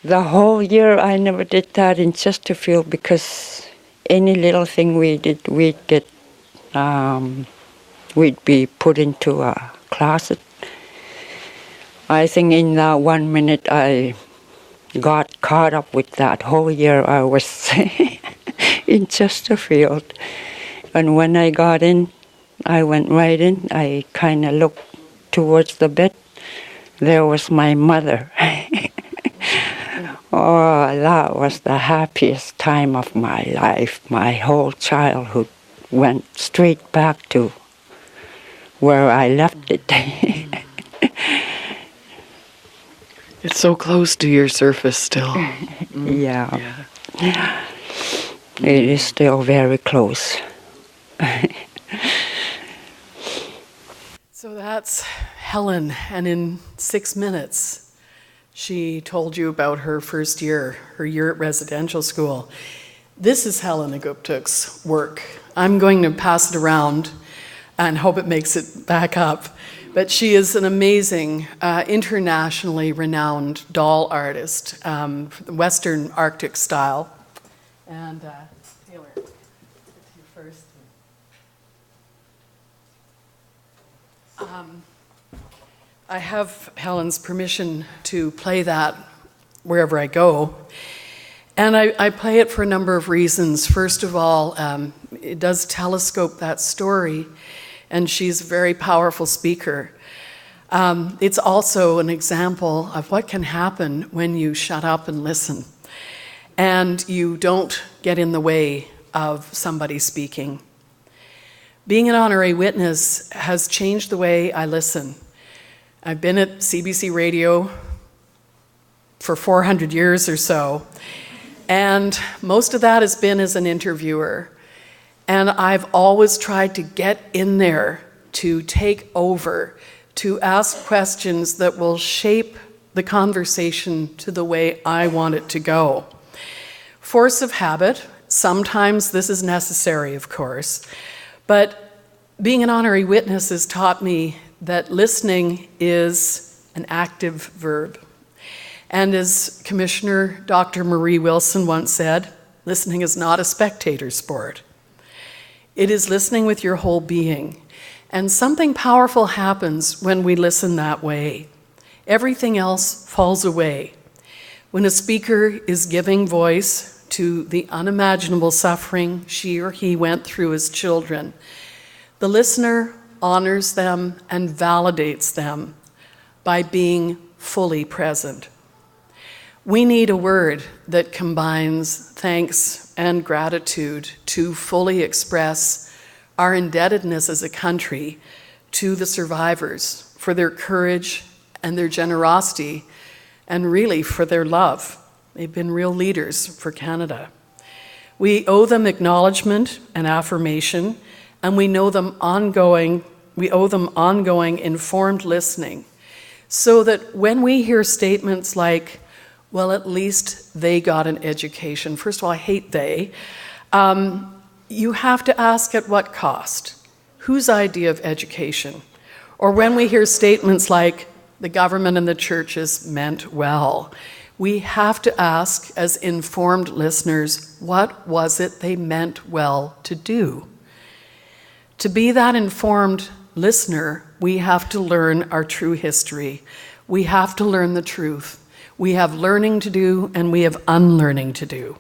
[SPEAKER 16] The whole year I never did that in Chesterfield, because any little thing we did, we'd be put into a closet. I think in that 1 minute I got caught up with that whole year I was in Chesterfield. And when I got in, I went right in. I kind of looked towards the bed. There was my mother. Oh, that was the happiest time of my life. My whole childhood went straight back to where I left it.
[SPEAKER 4] It's so close to your surface still.
[SPEAKER 16] Yeah. It is still very close.
[SPEAKER 4] So that's Helen, and in 6 minutes, She told you about her first year, her year at residential school. This is Helena Guptuk's work. I'm going to pass it around and hope it makes it back up. But she is an amazing, internationally renowned doll artist, Western Arctic style. And Taylor, you first. I have Helen's permission to play that wherever I go. And I play it for a number of reasons. First of all, it does telescope that story, and she's a very powerful speaker. It's also an example of what can happen when you shut up and listen, and you don't get in the way of somebody speaking. Being an honorary witness has changed the way I listen. I've been at CBC Radio for 400 years or so, and most of that has been as an interviewer. And I've always tried to get in there, to take over, to ask questions that will shape the conversation to the way I want it to go. Force of habit, sometimes this is necessary, of course, but being an honorary witness has taught me that listening is an active verb. And as Commissioner Dr. Marie Wilson once said, listening is not a spectator sport. It is listening with your whole being. And something powerful happens when we listen that way. Everything else falls away. When a speaker is giving voice to the unimaginable suffering she or he went through as children, the listener honors them and validates them by being fully present. We need a word that combines thanks and gratitude to fully express our indebtedness as a country to the survivors for their courage and their generosity, and really for their love. They've been real leaders for Canada. We owe them acknowledgement and affirmation, and we owe them ongoing informed listening, so that when we hear statements like, well, at least they got an education. First of all, I hate they. You have to ask at what cost? Whose idea of education? Or when we hear statements like, the government and the churches meant well, we have to ask as informed listeners, what was it they meant well to do? To be that informed listener, we have to learn our true history. We have to learn the truth. We have learning to do and we have unlearning to do.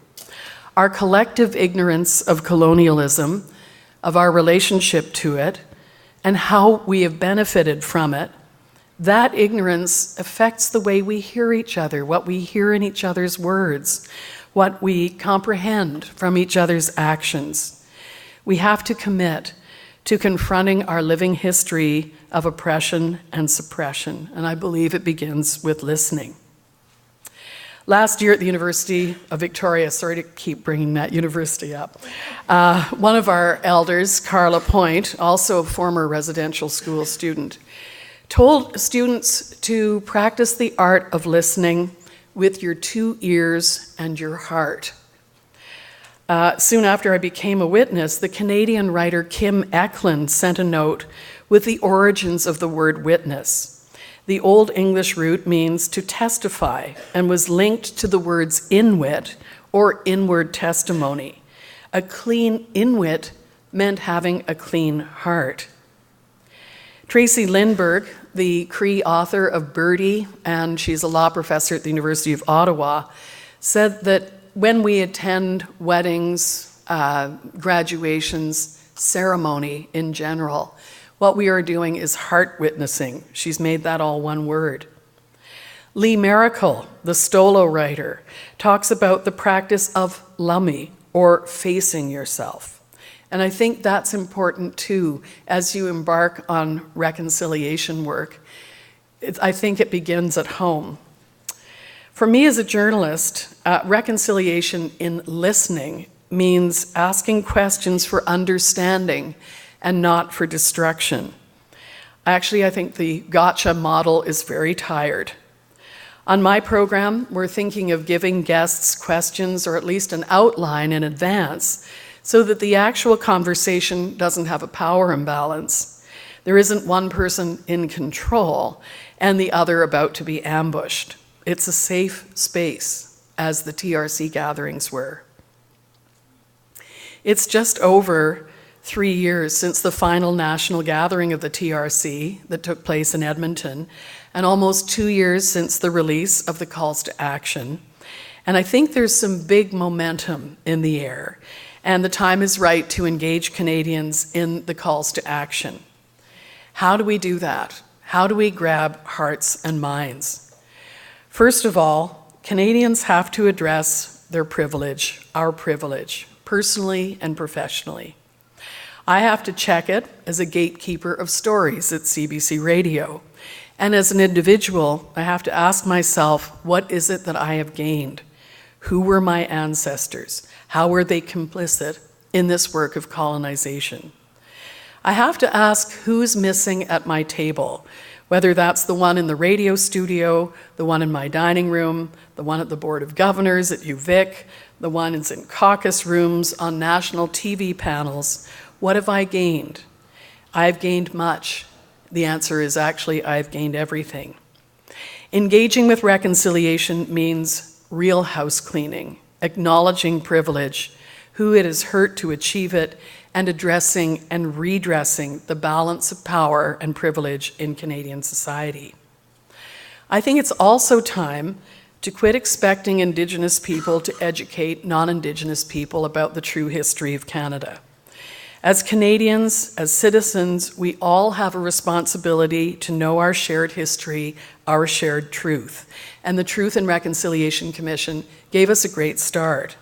[SPEAKER 4] Our collective ignorance of colonialism, of our relationship to it, and how we have benefited from it, that ignorance affects the way we hear each other, what we hear in each other's words, what we comprehend from each other's actions. We have to commit to confronting our living history of oppression and suppression, and I believe it begins with listening. Last year at the University of Victoria, sorry to keep bringing that university up, one of our elders, Carla Point, also a former residential school student, told students to practice the art of listening with your 2 ears and your heart. Soon after I became a witness, the Canadian writer Kim Eklund sent a note with the origins of the word witness. The Old English root means to testify and was linked to the words inwit or inward testimony. A clean inwit meant having a clean heart. Tracy Lindbergh, the Cree author of Birdie, and she's a law professor at the University of Ottawa, said that when we attend weddings, graduations, ceremony in general, what we are doing is heart witnessing. She's made that all one word. Lee Maracle, the Stolo writer, talks about the practice of lummi, or facing yourself. And I think that's important too, as you embark on reconciliation work. I think it begins at home. For me as a journalist, reconciliation in listening means asking questions for understanding and not for destruction. Actually, I think the gotcha model is very tired. On my program, we're thinking of giving guests questions or at least an outline in advance so that the actual conversation doesn't have a power imbalance. There isn't one person in control and the other about to be ambushed. It's a safe space, as the TRC gatherings were. It's just over 3 years since the final national gathering of the TRC that took place in Edmonton, and almost 2 years since the release of the calls to action. And I think there's some big momentum in the air, and the time is right to engage Canadians in the calls to action. How do we do that? How do we grab hearts and minds? First of all, Canadians have to address their privilege, our privilege, personally and professionally. I have to check it as a gatekeeper of stories at CBC Radio. And as an individual, I have to ask myself, what is it that I have gained? Who were my ancestors? How were they complicit in this work of colonization? I have to ask who's missing at my table, whether that's the one in the radio studio, the one in my dining room, the one at the Board of Governors at UVic, the one that's in caucus rooms, on national TV panels. What have I gained? I've gained much. The answer is actually, I've gained everything. Engaging with reconciliation means real house cleaning, acknowledging privilege, who it has hurt to achieve it, and addressing and redressing the balance of power and privilege in Canadian society. I think it's also time to quit expecting Indigenous people to educate non-Indigenous people about the true history of Canada. As Canadians, as citizens, we all have a responsibility to know our shared history, our shared truth. And the Truth and Reconciliation Commission gave us a great start.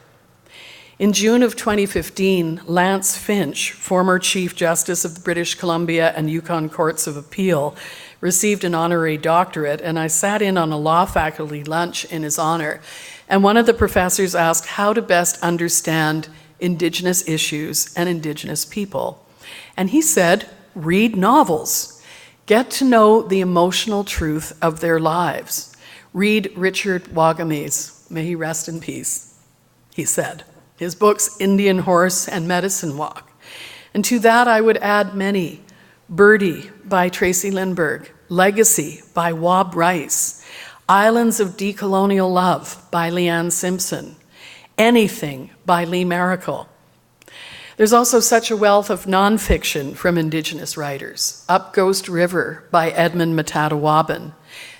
[SPEAKER 4] In June of 2015, Lance Finch, former Chief Justice of the British Columbia and Yukon Courts of Appeal, received an honorary doctorate, and I sat in on a law faculty lunch in his honor. And one of the professors asked how to best understand Indigenous issues and Indigenous people. And he said, read novels. Get to know the emotional truth of their lives. Read Richard Wagamese, may he rest in peace, he said. His books, Indian Horse and Medicine Walk. And to that I would add many. Birdie by Tracy Lindbergh, Legacy by Wab Rice, Islands of Decolonial Love by Leanne Simpson, Anything by Lee Maracle. There's also such a wealth of nonfiction from Indigenous writers. Up Ghost River by Edmund Matatawaban.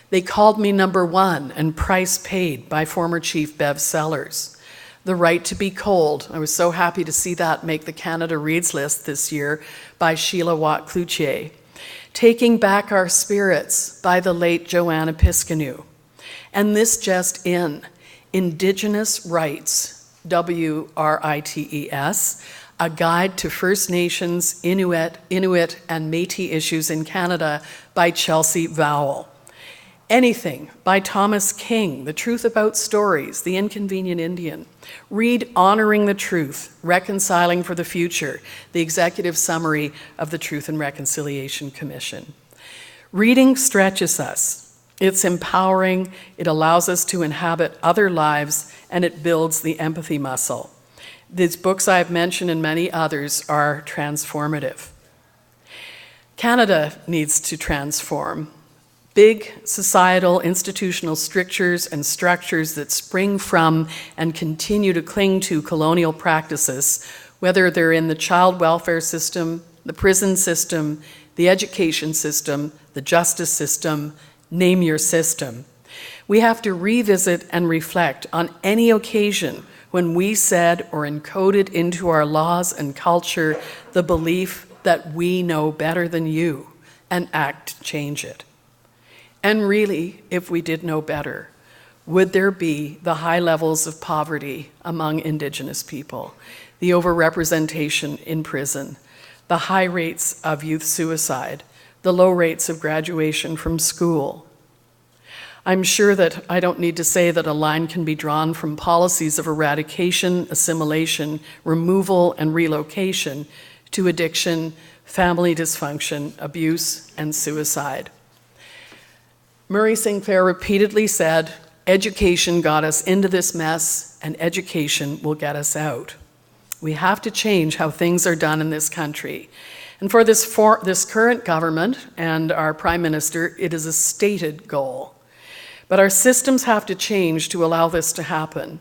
[SPEAKER 4] They Called Me Number One and Price Paid by former Chief Bev Sellers. The Right to Be Cold. I was so happy to see that make the Canada Reads list this year by Sheila Watt-Cloutier. Taking Back Our Spirits by the late Joanna Piscanu. And this just in, Indigenous Rights, WRITES, a guide to First Nations, Inuit, and Métis issues in Canada by Chelsea Vowell. Anything by Thomas King, The Truth About Stories, The Inconvenient Indian. Read Honoring the Truth, Reconciling for the Future, the executive summary of the Truth and Reconciliation Commission. Reading stretches us. It's empowering, it allows us to inhabit other lives, and it builds the empathy muscle. These books I've mentioned and many others are transformative. Canada needs to transform. Big societal institutional strictures and structures that spring from and continue to cling to colonial practices, whether they're in the child welfare system, the prison system, the education system, the justice system, name your system. We have to revisit and reflect on any occasion when we said or encoded into our laws and culture the belief that we know better than you and act to change it. And really, if we did know better, would there be the high levels of poverty among Indigenous people, the overrepresentation in prison, the high rates of youth suicide, the low rates of graduation from school? I'm sure that I don't need to say that a line can be drawn from policies of eradication, assimilation, removal, and relocation to addiction, family dysfunction, abuse, and suicide. Murray Sinclair repeatedly said, education got us into this mess, and education will get us out. We have to change how things are done in this country. And for this current government and our Prime Minister, it is a stated goal. But our systems have to change to allow this to happen.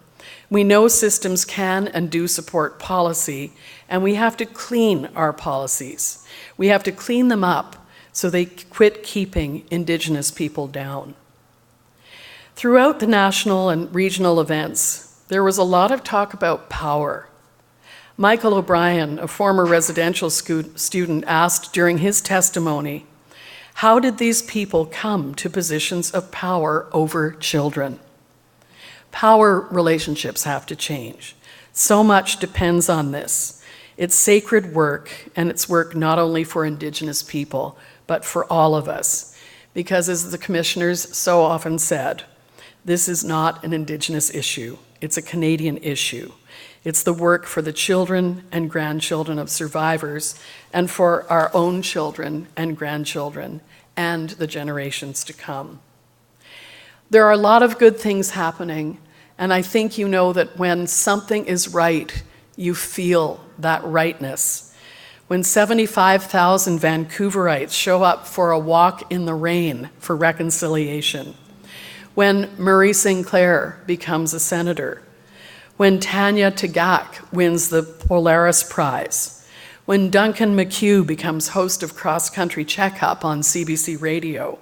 [SPEAKER 4] We know systems can and do support policy, and we have to clean our policies. We have to clean them up so they quit keeping Indigenous people down. Throughout the national and regional events, there was a lot of talk about power. Michael O'Brien, a former residential student, asked during his testimony, how did these people come to positions of power over children? Power relationships have to change. So much depends on this. It's sacred work, and it's work not only for Indigenous people, but for all of us. Because as the commissioners so often said, this is not an Indigenous issue. It's a Canadian issue. It's the work for the children and grandchildren of survivors, and for our own children and grandchildren, and the generations to come. There are a lot of good things happening, and I think you know that when something is right, you feel that rightness. When 75,000 Vancouverites show up for a walk in the rain for reconciliation, when Murray Sinclair becomes a senator, when Tanya Tagaq wins the Polaris Prize, when Duncan McHugh becomes host of Cross Country Checkup on CBC Radio,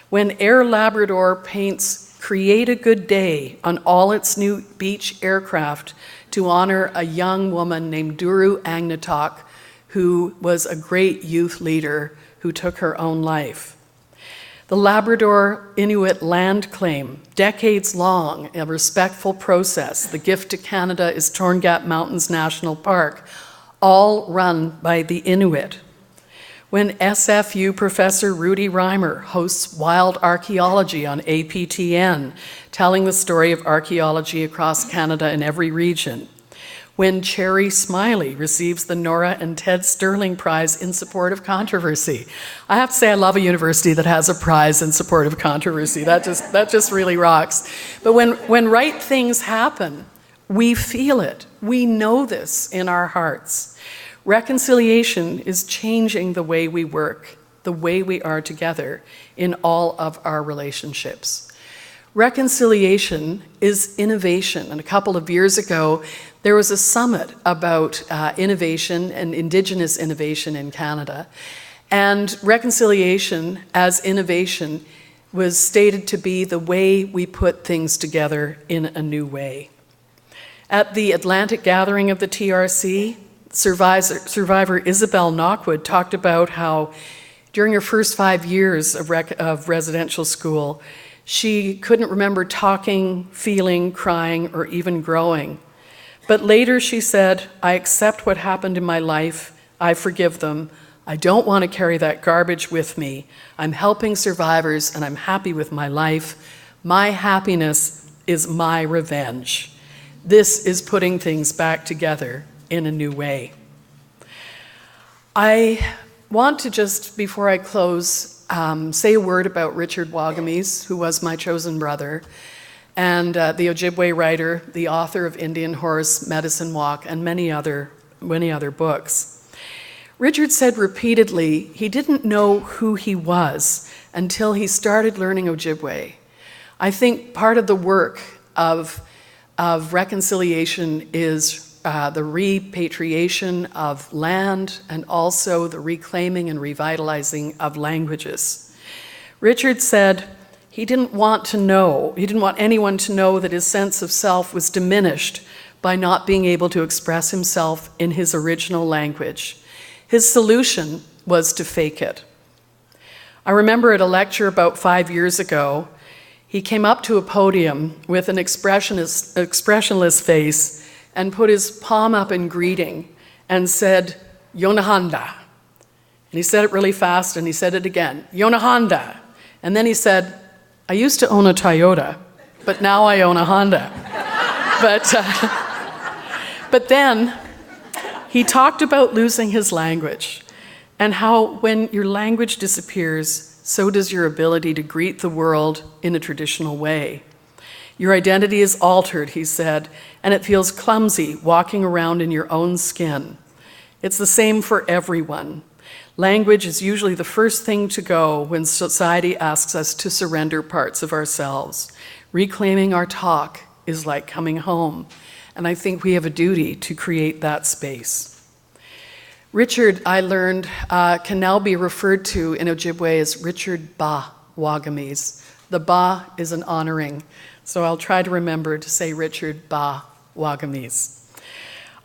[SPEAKER 4] when Air Labrador paints Create a Good Day on all its new beach aircraft to honor a young woman named Duru Agnatok, who was a great youth leader who took her own life. The Labrador Inuit land claim, decades long, a respectful process. The gift to Canada is Torngat Mountains National Park, all run by the Inuit. When SFU professor Rudy Reimer hosts Wild Archaeology on APTN, telling the story of archaeology across Canada in every region. When Cherry Smiley receives the Nora and Ted Sterling Prize in Support of Controversy. I have to say I love a university that has a prize in support of controversy. That just really rocks. But when right things happen, we feel it. We know this in our hearts. Reconciliation is changing the way we work, the way we are together in all of our relationships. Reconciliation is innovation, and a couple of years ago, there was a summit about innovation and Indigenous innovation in Canada. And reconciliation as innovation was stated to be the way we put things together in a new way. At the Atlantic gathering of the TRC, survivor Isabel Knockwood talked about how during her first 5 years of residential school, she couldn't remember talking, feeling, crying, or even growing. But later she said, I accept what happened in my life. I forgive them. I don't want to carry that garbage with me. I'm helping survivors and I'm happy with my life. My happiness is my revenge. This is putting things back together in a new way. I want to just, before I close, say a word about Richard Wagamese, who was my chosen brother, and the Ojibwe writer, the author of Indian Horse, Medicine Walk, and many other books. Richard said repeatedly he didn't know who he was until he started learning Ojibwe. I think part of the work of reconciliation is the repatriation of land and also the reclaiming and revitalizing of languages. Richard said he didn't want anyone to know that his sense of self was diminished by not being able to express himself in his original language. His solution was to fake it. I remember at a lecture about 5 years ago, he came up to a podium with an expressionless face and put his palm up in greeting and said, Yonahanda. And he said it really fast and he said it again, Yonahanda. And then he said, I used to own a Toyota, but now I own a Honda. But then he talked about losing his language and how when your language disappears, so does your ability to greet the world in a traditional way. Your identity is altered, he said, and it feels clumsy walking around in your own skin. It's the same for everyone. Language is usually the first thing to go when society asks us to surrender parts of ourselves. Reclaiming our talk is like coming home, and I think we have a duty to create that space. Richard, I learned, can now be referred to in Ojibwe as Richard Ba Wagamese. The Ba is an honoring, so I'll try to remember to say Richard Ba Wagamese.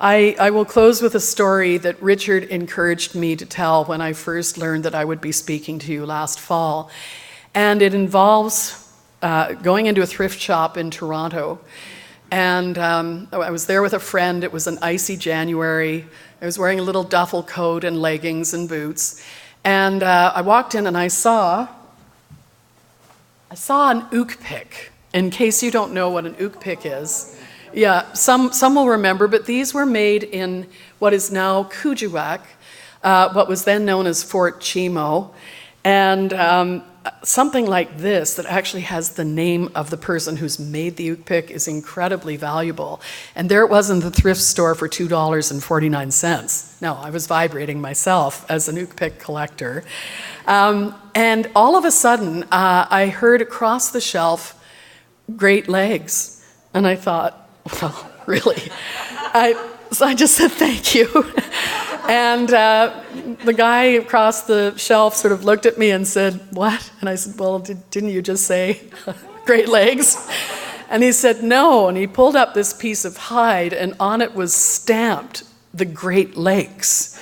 [SPEAKER 4] I will close with a story that Richard encouraged me to tell when I first learned that I would be speaking to you last fall. And it involves going into a thrift shop in Toronto. And I was there with a friend. It was an icy January. I was wearing a little duffel coat and leggings and boots. And I walked in and I saw an ook pick. In case you don't know what an ook pick is. Yeah, some will remember, but these were made in what is now Kuujjuaq, what was then known as Fort Chimo. And something like this that actually has the name of the person who's made the ook pick is incredibly valuable. And there it was in the thrift store for $2.49. Now, I was vibrating myself as an ook pick collector. And all of a sudden, I heard across the shelf, "Great legs." And I thought, well, really? So I just said, "Thank you." And the guy across the shelf sort of looked at me and said, "What?" And I said, "Well, didn't you just say great legs?" And he said, "No." And he pulled up this piece of hide, and on it was stamped the Great Lakes.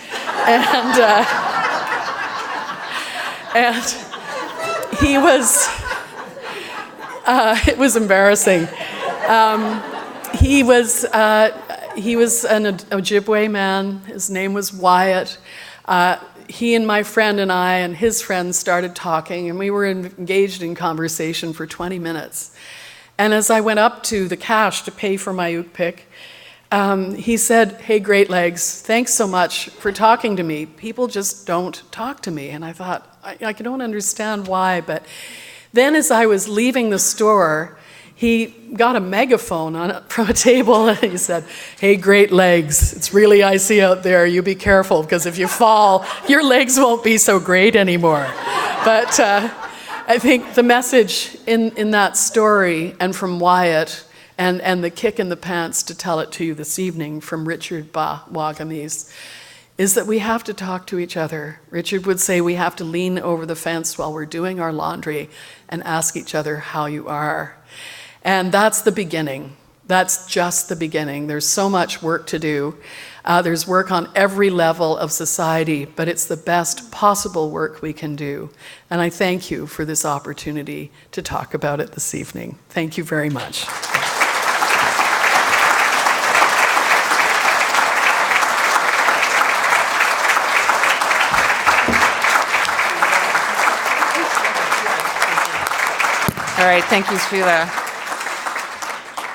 [SPEAKER 4] And he was, it was embarrassing. He was an Ojibwe man. His name was Wyatt. He and my friend and I and his friends started talking, and we were engaged in conversation for 20 minutes. And as I went up to the cash to pay for my ook pick, he said, "Hey, Great Legs, thanks so much for talking to me. People just don't talk to me." And I thought, I don't understand why. But then as I was leaving the store, he got a megaphone from a table and he said, "Hey, Great Legs, it's really icy out there. You be careful, because if you fall, your legs won't be so great anymore." But I think the message in that story, and from Wyatt, and the kick in the pants to tell it to you this evening from Richard Ba Wagamese, is that we have to talk to each other. Richard would say we have to lean over the fence while we're doing our laundry and ask each other how you are. And that's the beginning. That's just the beginning. There's so much work to do. There's work on every level of society, but it's the best possible work we can do. And I thank you for this opportunity to talk about it this evening. Thank you very much.
[SPEAKER 1] All right, thank you, Shelagh.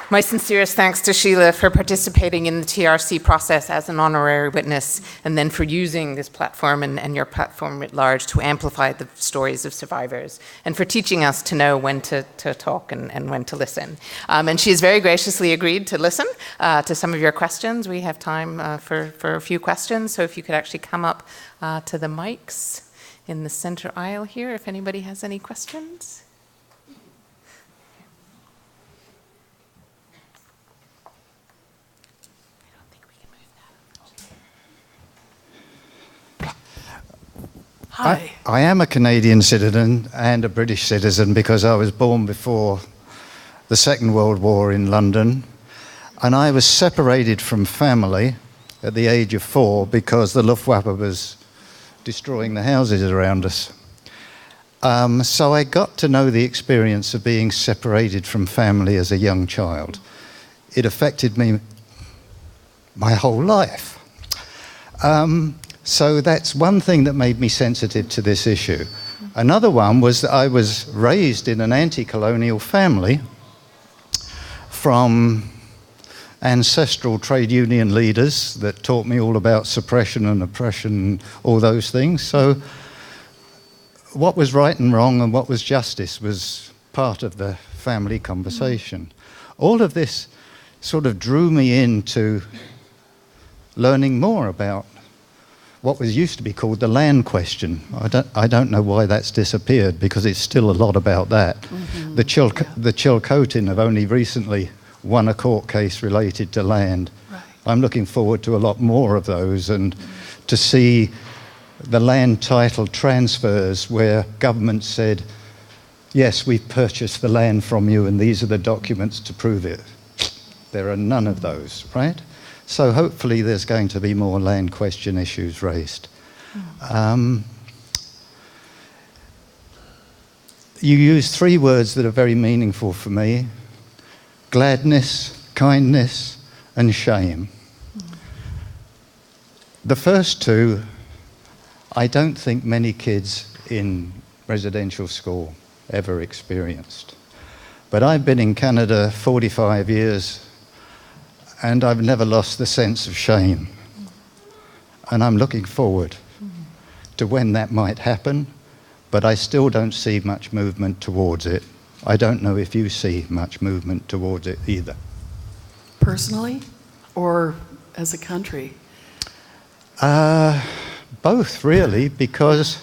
[SPEAKER 1] My sincerest thanks to Shelagh for participating in the TRC process as an honorary witness, and then for using this platform and your platform writ large to amplify the stories of survivors, and for teaching us to know when to talk and when to listen. And she has very graciously agreed to listen to some of your questions. We have time for a few questions, so if you could actually come up to the mics in the center aisle here, if anybody has any questions.
[SPEAKER 4] Hi.
[SPEAKER 17] I am a Canadian citizen and a British citizen because I was born before the Second World War in London, and I was separated from family at the age of 4 because the Luftwaffe was destroying the houses around us. So I got to know the experience of being separated from family as a young child. It affected me my whole life. So that's one thing that made me sensitive to this issue. Another one was that I was raised in an anti-colonial family from ancestral trade union leaders that taught me all about suppression and oppression and all those things. So what was right and wrong and what was justice was part of the family conversation. All of this sort of drew me into learning more about what was used to be called the land question. I don't know why that's disappeared, because it's still a lot about that. Mm-hmm. The Chilcotin have only recently won a court case related to land. Right. I'm looking forward to a lot more of those, and to see the land title transfers where government said, yes, we've purchased the land from you and these are the documents to prove it. There are none of those, right? So hopefully there's going to be more land question issues raised. You use three words that are very meaningful for me: gladness, kindness, and shame. The first two, I don't think many kids in residential school ever experienced. But I've been in Canada 45 years, and I've never lost the sense of shame. And I'm looking forward to when that might happen, but I still don't see much movement towards it. I don't know if you see much movement towards it either.
[SPEAKER 4] Personally, or as a country?
[SPEAKER 17] Both, really, because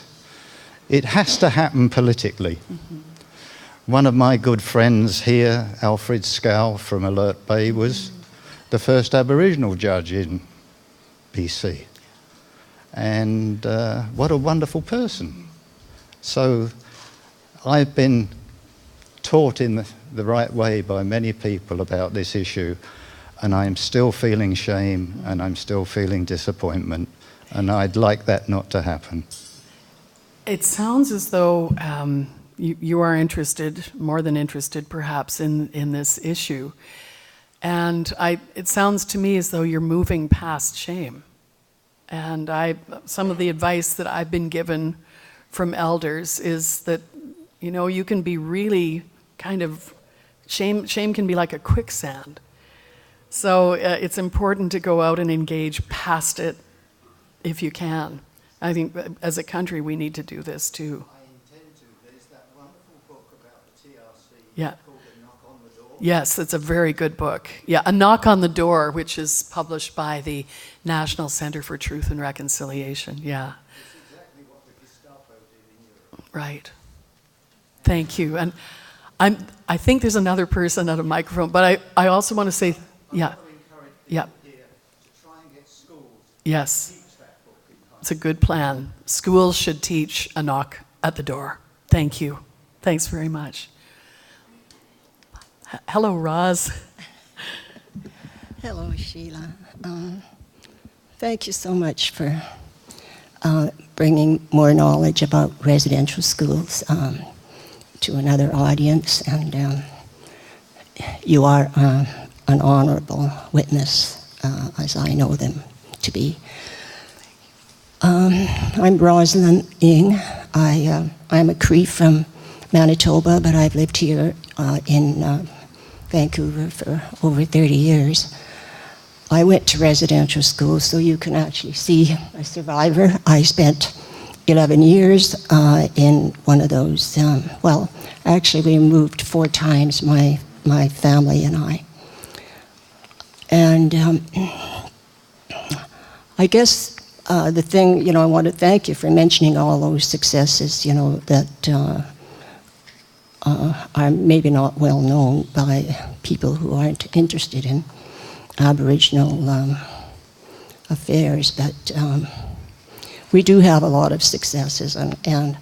[SPEAKER 17] it has to happen politically. Mm-hmm. One of my good friends here, Alfred Scow from Alert Bay, was the first Aboriginal judge in BC. And what a wonderful person. So I've been taught in the right way by many people about this issue, and I'm still feeling shame and I'm still feeling disappointment, and I'd like that not to happen.
[SPEAKER 4] It sounds as though you are interested, more than interested perhaps, in this issue. And it sounds to me as though you're moving past shame. And some of the advice that I've been given from elders is that, you know, you can be really kind of, shame can be like a quicksand. So it's important to go out and engage past it if you can. I think as a country we need to do this too.
[SPEAKER 17] I intend to. There's that wonderful book about the TRC.
[SPEAKER 4] Yeah.
[SPEAKER 17] Called A Knock on the Door.
[SPEAKER 4] Yes, it's a very good book. Yeah, A Knock on the Door, which is published by the National Center for Truth and Reconciliation. Yeah.
[SPEAKER 17] It's exactly what the Gestapo did in Europe.
[SPEAKER 4] Right. Thank you. And I think there's another person at a microphone, but I also want to say, yeah. Yeah. Yes. It's a good plan. Schools should teach a knock at the door. Thank you. Thanks very much. Hello, Roz.
[SPEAKER 18] Hello, Sheila. Thank you so much for bringing more knowledge about residential schools to another audience. And you are an honorable witness, as I know them to be. I'm Rosalind Ng. I'm a Cree from Manitoba, but I've lived here in Vancouver for over 30 years. I went to residential school, so you can actually see a survivor. I spent 11 years in one of those. Well, actually, we moved 4 times, my family and I. And I guess the thing, you know, I want to thank you for mentioning all those successes, you know, that are maybe not well known by people who aren't interested in Aboriginal affairs, but we do have a lot of successes, and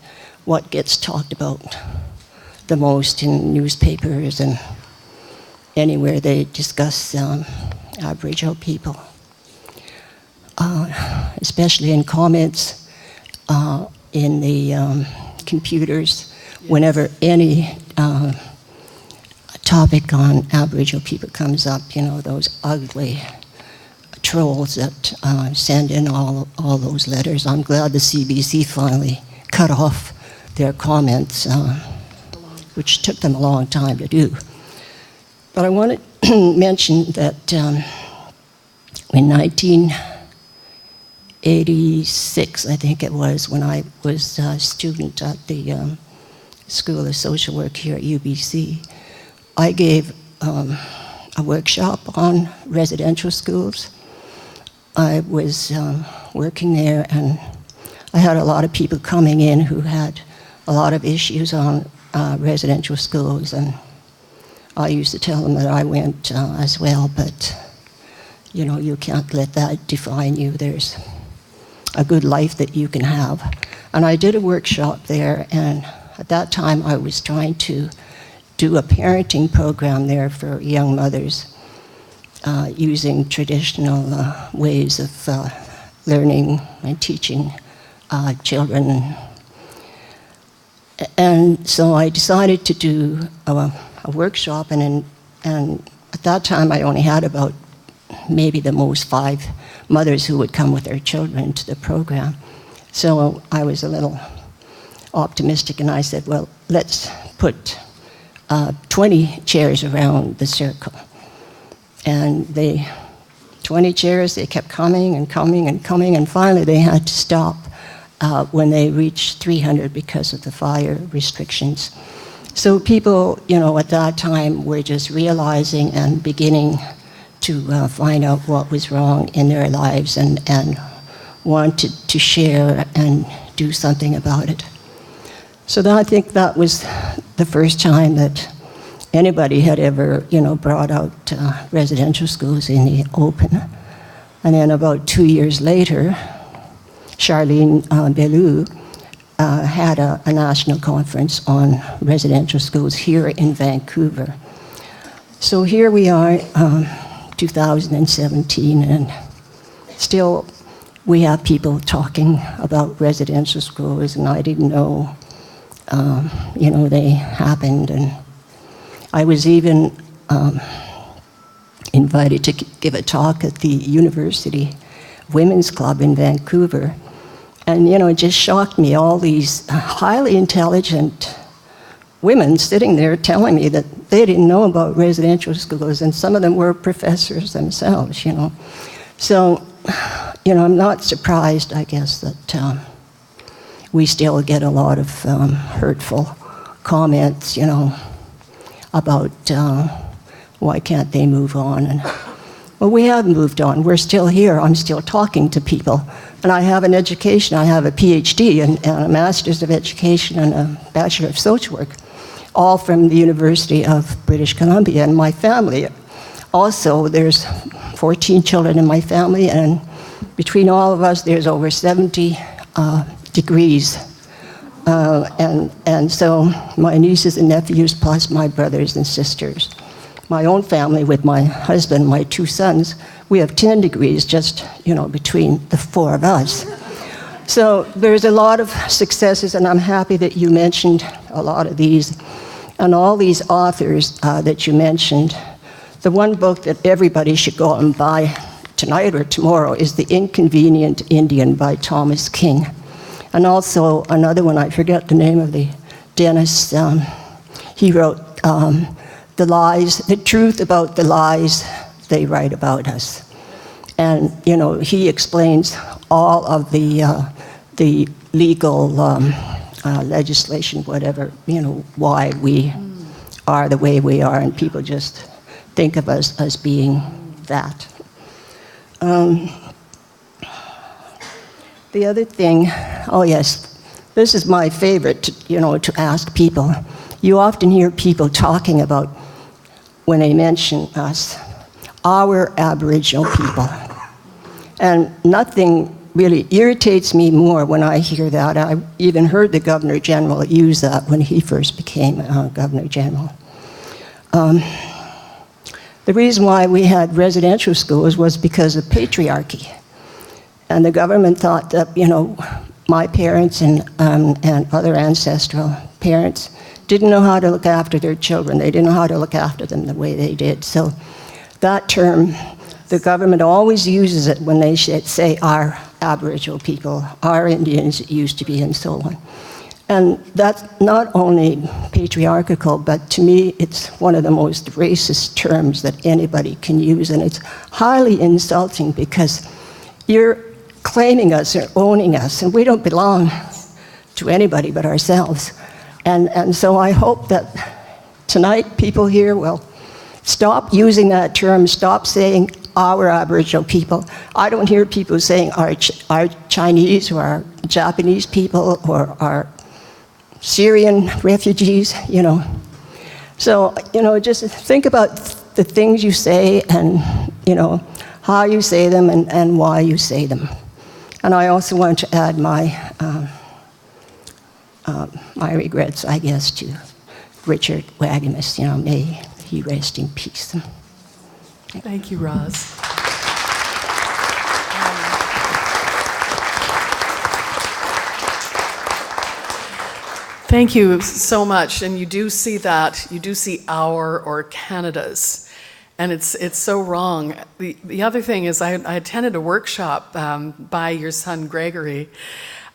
[SPEAKER 18] what gets talked about the most in newspapers and anywhere they discuss Aboriginal people. Especially in comments in the computers, whenever any topic on Aboriginal people comes up, you know, those ugly trolls that send in all those letters. I'm glad the CBC finally cut off their comments, which took them a long time to do. But I want to mention that in 1986, 1986, I think it was, when I was a student at the School of Social Work here at UBC. I gave a workshop on residential schools. I was working there, and I had a lot of people coming in who had a lot of issues on residential schools, and I used to tell them that I went as well, but you know, you can't let that define you. There's a good life that you can have. And I did a workshop there, and at that time I was trying to do a parenting program there for young mothers using traditional ways of learning and teaching children. And so I decided to do a workshop, and at that time I only had about maybe the most 5 mothers who would come with their children to the program. So I was a little optimistic, and I said, well, let's put 20 chairs around the circle. And 20 chairs, they kept coming and coming and coming, and finally they had to stop when they reached 300 because of the fire restrictions. So people, you know, at that time were just realizing and beginning to find out what was wrong in their lives, and wanted to share and do something about it. So I think that was the first time that anybody had ever, you know, brought out residential schools in the open. And then about 2 years later, Charlene Bellew had a national conference on residential schools here in Vancouver. So here we are, 2017, and still we have people talking about residential schools, and I didn't know, you know, they happened. And I was even invited to give a talk at the University Women's Club in Vancouver. And, you know, it just shocked me, all these highly intelligent women sitting there telling me that they didn't know about residential schools, and some of them were professors themselves, you know. So, you know, I'm not surprised, I guess, that we still get a lot of hurtful comments, you know, about why can't they move on. And, well, we have moved on. We're still here. I'm still talking to people. And I have an education. I have a PhD and a Master's of Education and a Bachelor of Social Work, all from the University of British Columbia. And my family, also, there's 14 children in my family, and between all of us, there's over 70 degrees. And so my nieces and nephews, plus my brothers and sisters. My own family, with my husband, my 2 sons, we have 10 degrees just, you know, between the 4 of us. So there's a lot of successes, and I'm happy that you mentioned a lot of these. And all these authors that you mentioned, the one book that everybody should go out and buy tonight or tomorrow is The Inconvenient Indian by Thomas King. And also another one, I forget the name of the dentist, he wrote the truth about the lies they write about us. And, you know, he explains all of the legal legislation, whatever, you know, why we are the way we are, and people just think of us as being that. The other thing, oh yes, this is my favorite, you know, to ask people. You often hear people talking about, when they mention us, our Aboriginal people. And nothing really irritates me more when I hear that. I even heard the Governor General use that when he first became Governor General. The reason why we had residential schools was because of patriarchy. And the government thought that, you know, my parents and other ancestral parents didn't know how to look after their children. They didn't know how to look after them the way they did. So that term, the government always uses it when they say our Aboriginal people, our Indians it used to be, and so on. And that's not only patriarchal, but to me, it's one of the most racist terms that anybody can use. And it's highly insulting because you're claiming us or owning us, and we don't belong to anybody but ourselves. And so I hope that tonight people here will stop using that term, stop saying our Aboriginal people. I don't hear people saying our Chinese or our Japanese people or our Syrian refugees, you know. So, you know, just think about the things you say and, you know, how you say them and why you say them. And I also want to add my regrets, I guess, to Richard Wagamus. You know, may he rest in peace.
[SPEAKER 4] Thank you, Roz. Thank you so much. And you do see that. You do see our or Canada's. And it's so wrong. The other thing is I attended a workshop by your son Gregory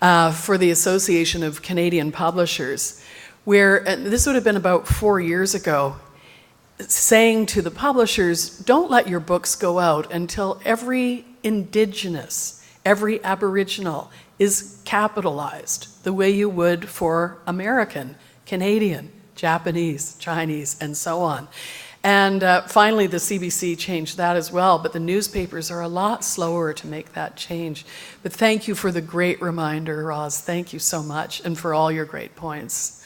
[SPEAKER 4] for the Association of Canadian Publishers, where, and this would have been about 4 years ago, saying to the publishers, don't let your books go out until every Indigenous, every Aboriginal is capitalized the way you would for American, Canadian, Japanese, Chinese, and so on. And finally, the CBC changed that as well, but the newspapers are a lot slower to make that change. But thank you for the great reminder, Roz. Thank you so much, and for all your great points.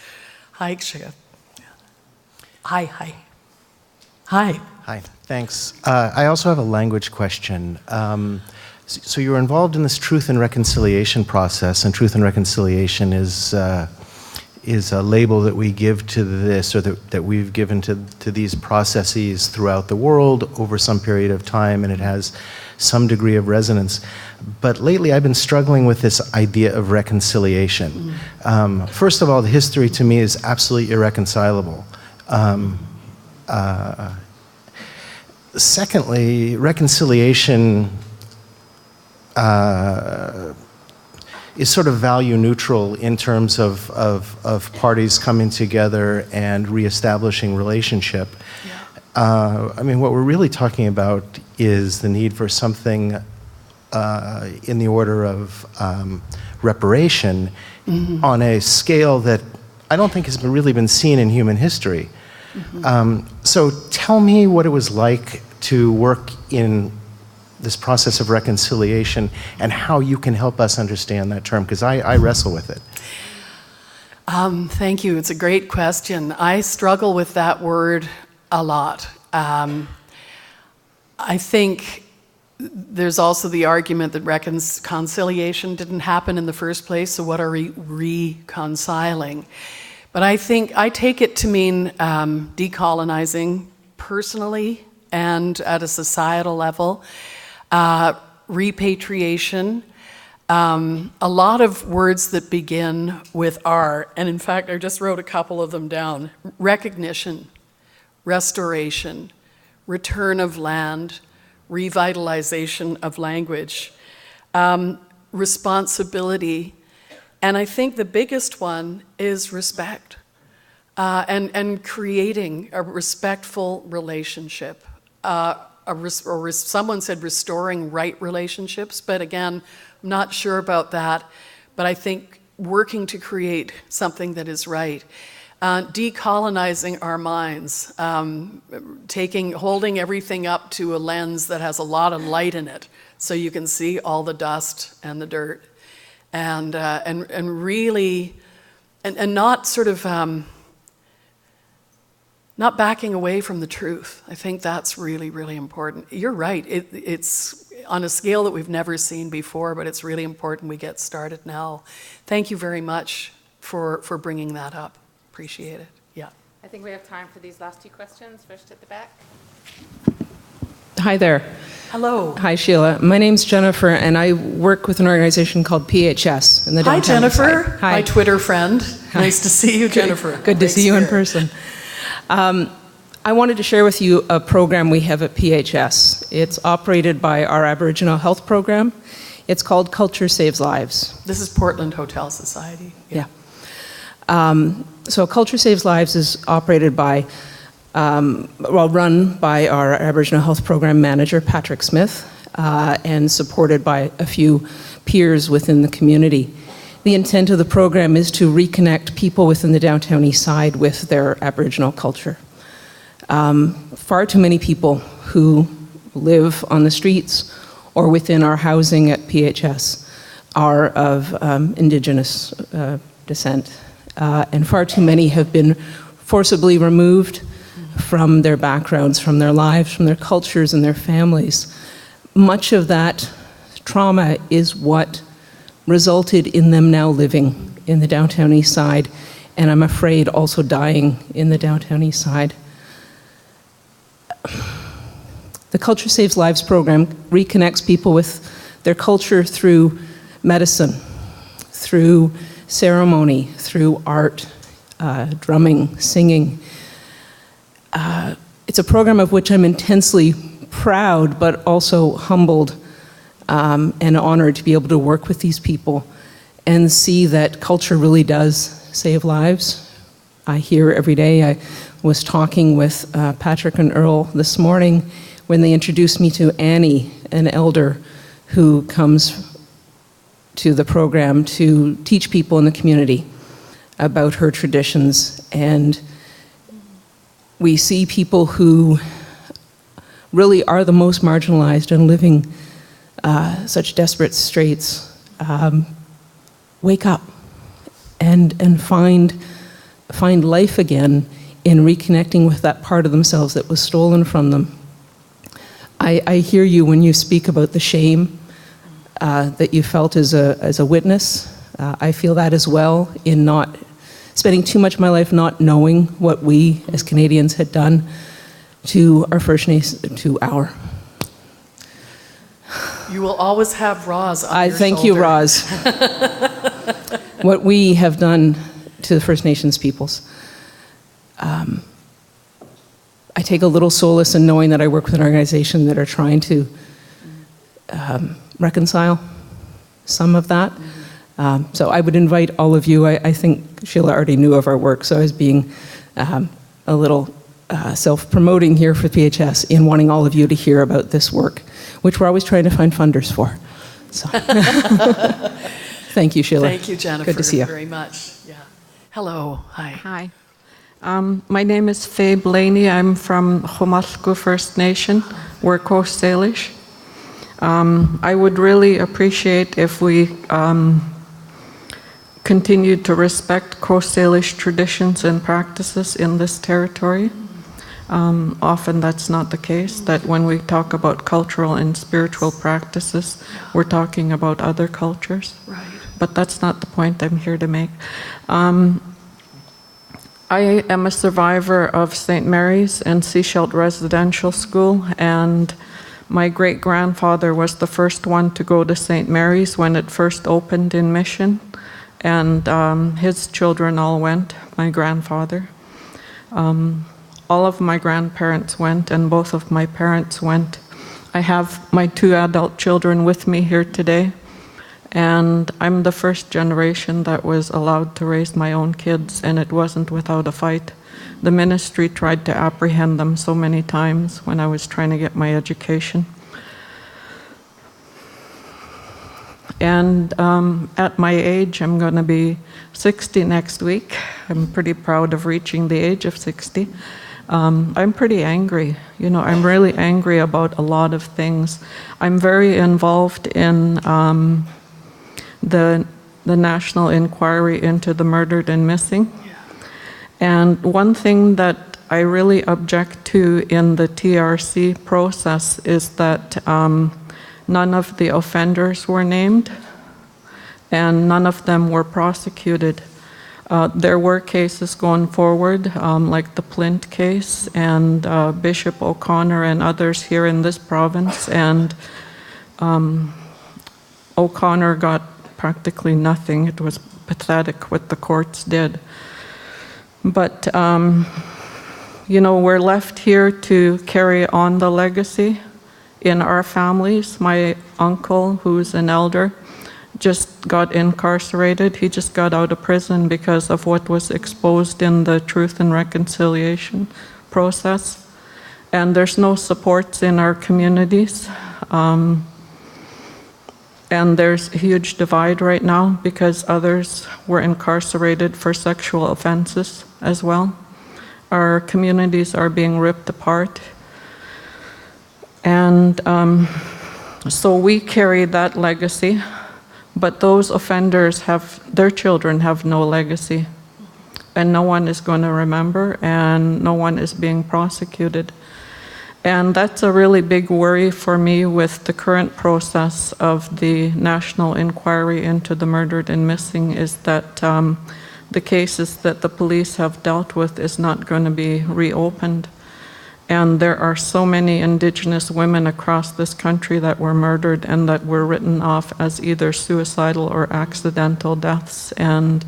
[SPEAKER 4] Hi, Shelagh. Hi.
[SPEAKER 19] Hi, thanks. I also have a language question. So you're involved in this truth and reconciliation process, and truth and reconciliation is a label that we give to this, or that we've given to these processes throughout the world over some period of time, and it has some degree of resonance. But lately I've been struggling with this idea of reconciliation. First of all, the history to me is absolutely irreconcilable. Secondly, reconciliation is sort of value neutral in terms of parties coming together and reestablishing relationship. Yeah. I mean, what we're really talking about is the need for something in the order of reparation on a scale that I don't think has really been seen in human history. So tell me what it was like to work in this process of reconciliation and how you can help us understand that term, because I wrestle with it.
[SPEAKER 4] Thank you. It's a great question. I struggle with that word a lot. I think there's also the argument that reconciliation didn't happen in the first place, so what are we reconciling? But I take it to mean decolonizing personally and at a societal level, repatriation, a lot of words that begin with R, and in fact I just wrote a couple of them down: recognition, restoration, return of land, revitalization of language, responsibility, and I think the biggest one is respect, and creating a respectful relationship. Someone said restoring right relationships, but again, I'm not sure about that, but I think working to create something that is right. Decolonizing our minds, holding everything up to a lens that has a lot of light in it, so you can see all the dust and the dirt, and really, and not sort of, not backing away from the truth. I think that's really, really important. You're right, it's on a scale that we've never seen before, but it's really important we get started now. Thank you very much for bringing that up. Appreciate it. Yeah.
[SPEAKER 1] I think we have time for these last two questions. First at the back.
[SPEAKER 20] Hi there.
[SPEAKER 4] Hello.
[SPEAKER 20] Hi, Sheila. My name's Jennifer, and I work with an organization called PHS in the downtown.
[SPEAKER 4] Hi, Jennifer.
[SPEAKER 20] Side. Hi.
[SPEAKER 4] My Twitter friend. Nice to see you, Jennifer.
[SPEAKER 20] Good to see you in person. I wanted to share with you a program we have at PHS. It's operated by our Aboriginal Health Program. It's called Culture Saves Lives.
[SPEAKER 4] This is Portland Hotel Society.
[SPEAKER 20] Yeah. So Culture Saves Lives is operated by, run by our Aboriginal Health Program manager, Patrick Smith, and supported by a few peers within the community. The intent of the program is to reconnect people within the downtown east side with their Aboriginal culture. Far too many people who live on the streets or within our housing at PHS are of Indigenous descent, and far too many have been forcibly removed from their backgrounds, from their lives, from their cultures and their families. Much of that trauma is what resulted in them now living in the downtown east side, and I'm afraid also dying in the downtown east side. The Culture Saves Lives program reconnects people with their culture through medicine, through ceremony, through art, drumming, singing. It's a program of which I'm intensely proud, but also humbled and honored to be able to work with these people and see that culture really does save lives. I hear every day. I was talking with Patrick and Earl this morning when they introduced me to Annie, an elder who comes to the program to teach people in the community about her traditions. And we see people who really are the most marginalized and living such desperate straits wake up and find life again in reconnecting with that part of themselves that was stolen from them. I hear you when you speak about the shame that you felt as a witness. I feel that as well in not spending too much of my life not knowing what we as Canadians had done to our First Nations, to our.
[SPEAKER 4] You will always have Roz on your
[SPEAKER 20] thank
[SPEAKER 4] shoulder.
[SPEAKER 20] you, Roz. What we have done to the First Nations peoples. I take a little solace in knowing that I work with an organization that are trying to reconcile some of that. So I would invite all of you. I think Sheila already knew of our work, so I was being a little self-promoting here for PHS in wanting all of you to hear about this work, which we're always trying to find funders for. So. Thank you, Sheila.
[SPEAKER 4] Thank you, Jennifer.
[SPEAKER 20] Good to see you.
[SPEAKER 4] Very much. Yeah. Hello. Hi.
[SPEAKER 21] Hi. My name is Faye Blaney. I'm from Homalsku First Nation. We're Coast Salish. I would really appreciate if we continued to respect Coast Salish traditions and practices in this territory. Often that's not the case, that when we talk about cultural and spiritual practices, we're talking about other cultures.
[SPEAKER 4] Right.
[SPEAKER 21] But that's not the point I'm here to make. I am a survivor of St. Mary's and Seashelt Residential School, and my great-grandfather was the first one to go to St. Mary's when it first opened in Mission, and his children all went, my grandfather. All of my grandparents went, and both of my parents went. I have my 2 adult children with me here today, and I'm the first generation that was allowed to raise my own kids, and it wasn't without a fight. The ministry tried to apprehend them so many times when I was trying to get my education. And at my age, I'm going to be 60 next week. I'm pretty proud of reaching the age of 60. I'm pretty angry. You know, I'm really angry about a lot of things. I'm very involved in the national inquiry into the murdered and missing. And one thing that I really object to in the TRC process is that none of the offenders were named and none of them were prosecuted. There were cases going forward, like the Plint case and Bishop O'Connor and others here in this province, and O'Connor got practically nothing. It was pathetic what the courts did. But, you know, we're left here to carry on the legacy in our families. My uncle, who's an elder, just got incarcerated. He just got out of prison because of what was exposed in the Truth and Reconciliation process. And there's no supports in our communities. And there's a huge divide right now because others were incarcerated for sexual offenses as well. Our communities are being ripped apart. And so we carry that legacy, but those offenders their children have no legacy. And no one is going to remember, and no one is being prosecuted. And that's a really big worry for me with the current process of the national inquiry into the murdered and missing, is that the cases that the police have dealt with is not going to be reopened. And there are so many Indigenous women across this country that were murdered and that were written off as either suicidal or accidental deaths. And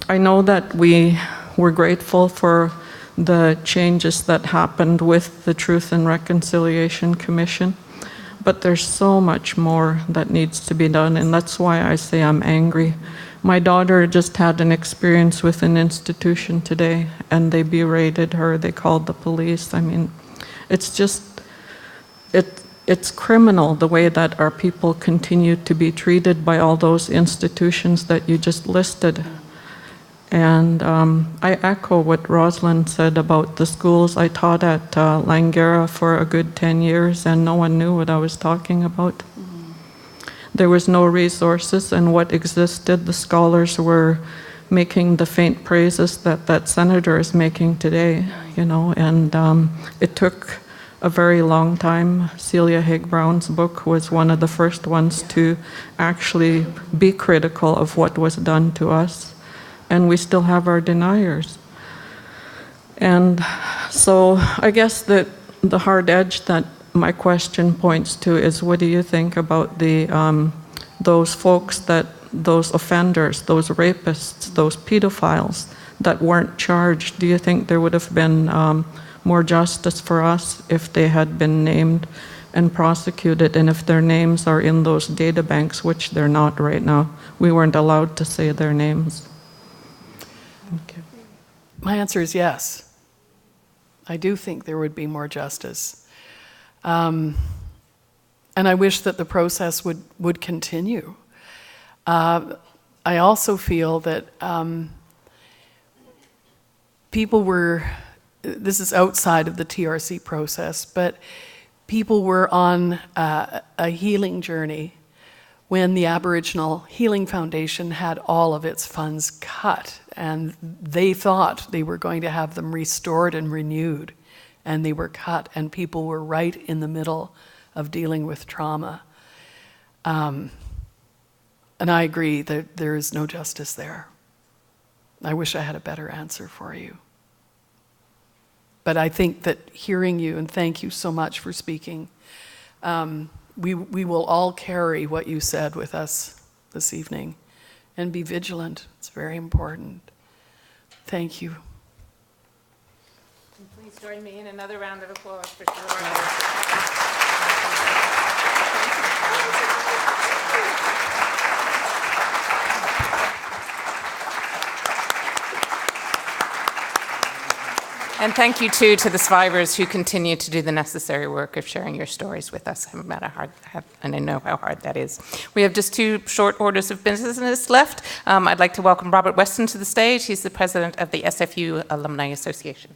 [SPEAKER 21] I know that we were grateful for the changes that happened with the Truth and Reconciliation Commission, but there's so much more that needs to be done, and that's why I say I'm angry. My daughter just had an experience with an institution today, and they berated her, they called the police. I mean, it's just, it's criminal the way that our people continue to be treated by all those institutions that you just listed. And I echo what Rosalind said about the schools. I taught at Langara for a good 10 years, and no one knew what I was talking about. There was no resources, and what existed, the scholars were making the faint praises that that senator is making today, you know, and it took a very long time. Celia Haig-Brown's book was one of the first ones to actually be critical of what was done to us. And we still have our deniers. And so I guess that the hard edge that my question points to is, what do you think about those folks, those offenders, those rapists, those pedophiles that weren't charged? Do you think there would have been more justice for us if they had been named and prosecuted, and if their names are in those data banks, which they're not right now? We weren't allowed to say their names.
[SPEAKER 4] Okay. My answer is yes. I do think there would be more justice. And I wish that the process would continue. I also feel that people were, this is outside of the TRC process, but people were on a healing journey when the Aboriginal Healing Foundation had all of its funds cut, and they thought they were going to have them restored and renewed, and they were cut, and people were right in the middle of dealing with trauma. And I agree that there is no justice there. I wish I had a better answer for you. But I think that hearing you, and thank you so much for speaking, we will all carry what you said with us this evening and be vigilant. It's very important. Thank you.
[SPEAKER 1] And please join me in another round of applause for Shelagh. And thank you, too, to the survivors who continue to do the necessary work of sharing your stories with us, no matter how hard, and I know how hard that is. We have just 2 short orders of business left. I'd like to welcome Robert Weston to the stage. He's the president of the SFU Alumni Association.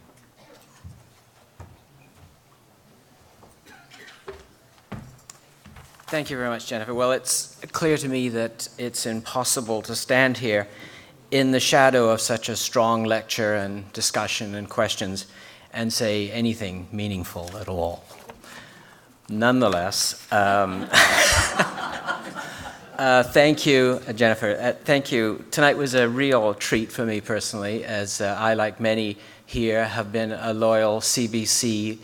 [SPEAKER 2] Thank you very much, Jennifer. Well, it's clear to me that it's impossible to stand here in the shadow of such a strong lecture and discussion and questions and say anything meaningful at all. Nonetheless, thank you, Jennifer. Thank you. Tonight was a real treat for me personally, as I, like many here, have been a loyal CBC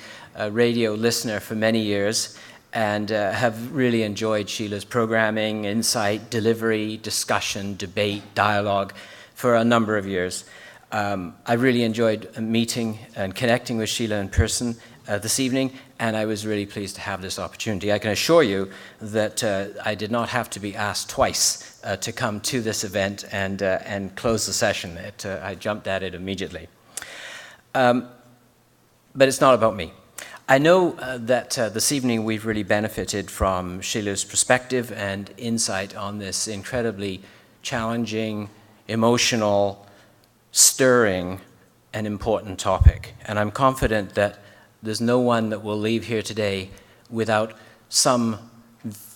[SPEAKER 2] radio listener for many years, and have really enjoyed Sheilagh's programming, insight, delivery, discussion, debate, dialogue for a number of years. I really enjoyed meeting and connecting with Shelagh in person this evening, and I was really pleased to have this opportunity. I can assure you that I did not have to be asked twice to come to this event and close the session. I jumped at it immediately. But it's not about me. I know that this evening we've really benefited from Shelagh's perspective and insight on this incredibly challenging, emotional, stirring, and important topic. And I'm confident that there's no one that will leave here today without some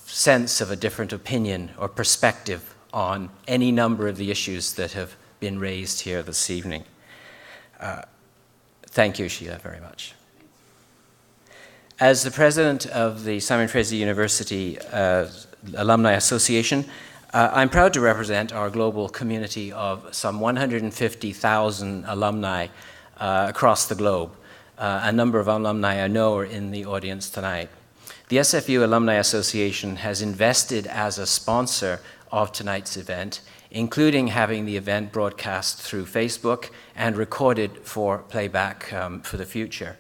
[SPEAKER 2] sense of a different opinion or perspective on any number of the issues that have been raised here this evening. Thank you, Shelagh, very much. As the president of the Simon Fraser University Alumni Association, I'm proud to represent our global community of some 150,000 alumni across the globe. A number of alumni I know are in the audience tonight. The SFU Alumni Association has invested as a sponsor of tonight's event, including having the event broadcast through Facebook and recorded for playback for the future.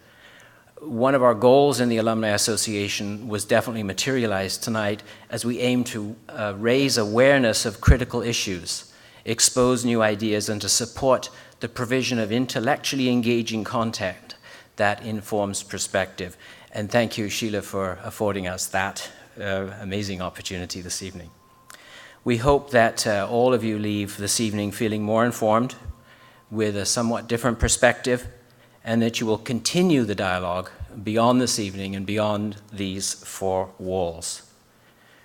[SPEAKER 2] One of our goals in the Alumni Association was definitely materialized tonight as we aim to raise awareness of critical issues, expose new ideas, and to support the provision of intellectually engaging content that informs perspective. And thank you, Shelagh, for affording us that amazing opportunity this evening. We hope that all of you leave this evening feeling more informed, with a somewhat different perspective, and that you will continue the dialogue beyond this evening and beyond these four walls.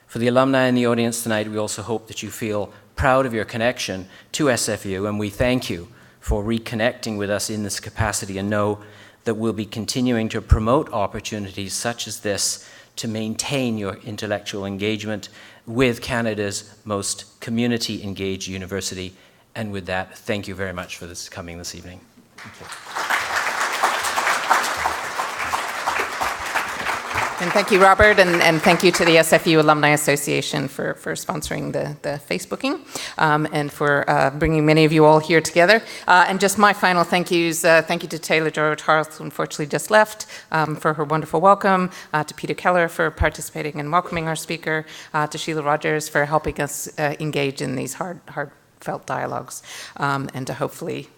[SPEAKER 2] For the alumni in the audience tonight, we also hope that you feel proud of your connection to SFU, and we thank you for reconnecting with us in this capacity, and know that we'll be continuing to promote opportunities such as this to maintain your intellectual engagement with Canada's most community-engaged university. And with that, thank you very much for coming this evening. Thank you.
[SPEAKER 1] And thank you, Robert, and thank you to the SFU Alumni Association for sponsoring the Facebooking and for bringing many of you all here together. And just my final thank yous, thank you to Taylor George-Harth, who unfortunately just left, for her wonderful welcome, to Peter Keller for participating and welcoming our speaker, to Shelagh Rogers for helping us engage in these heartfelt dialogues, and to hopefully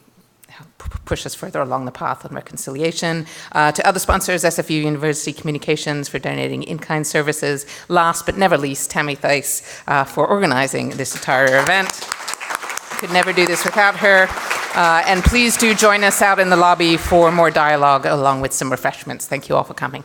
[SPEAKER 1] push us further along the path on reconciliation. To other sponsors, SFU University Communications for donating in-kind services. Last but never least, Tammy Thice for organizing this entire event. Could never do this without her. And please do join us out in the lobby for more dialogue along with some refreshments. Thank you all for coming.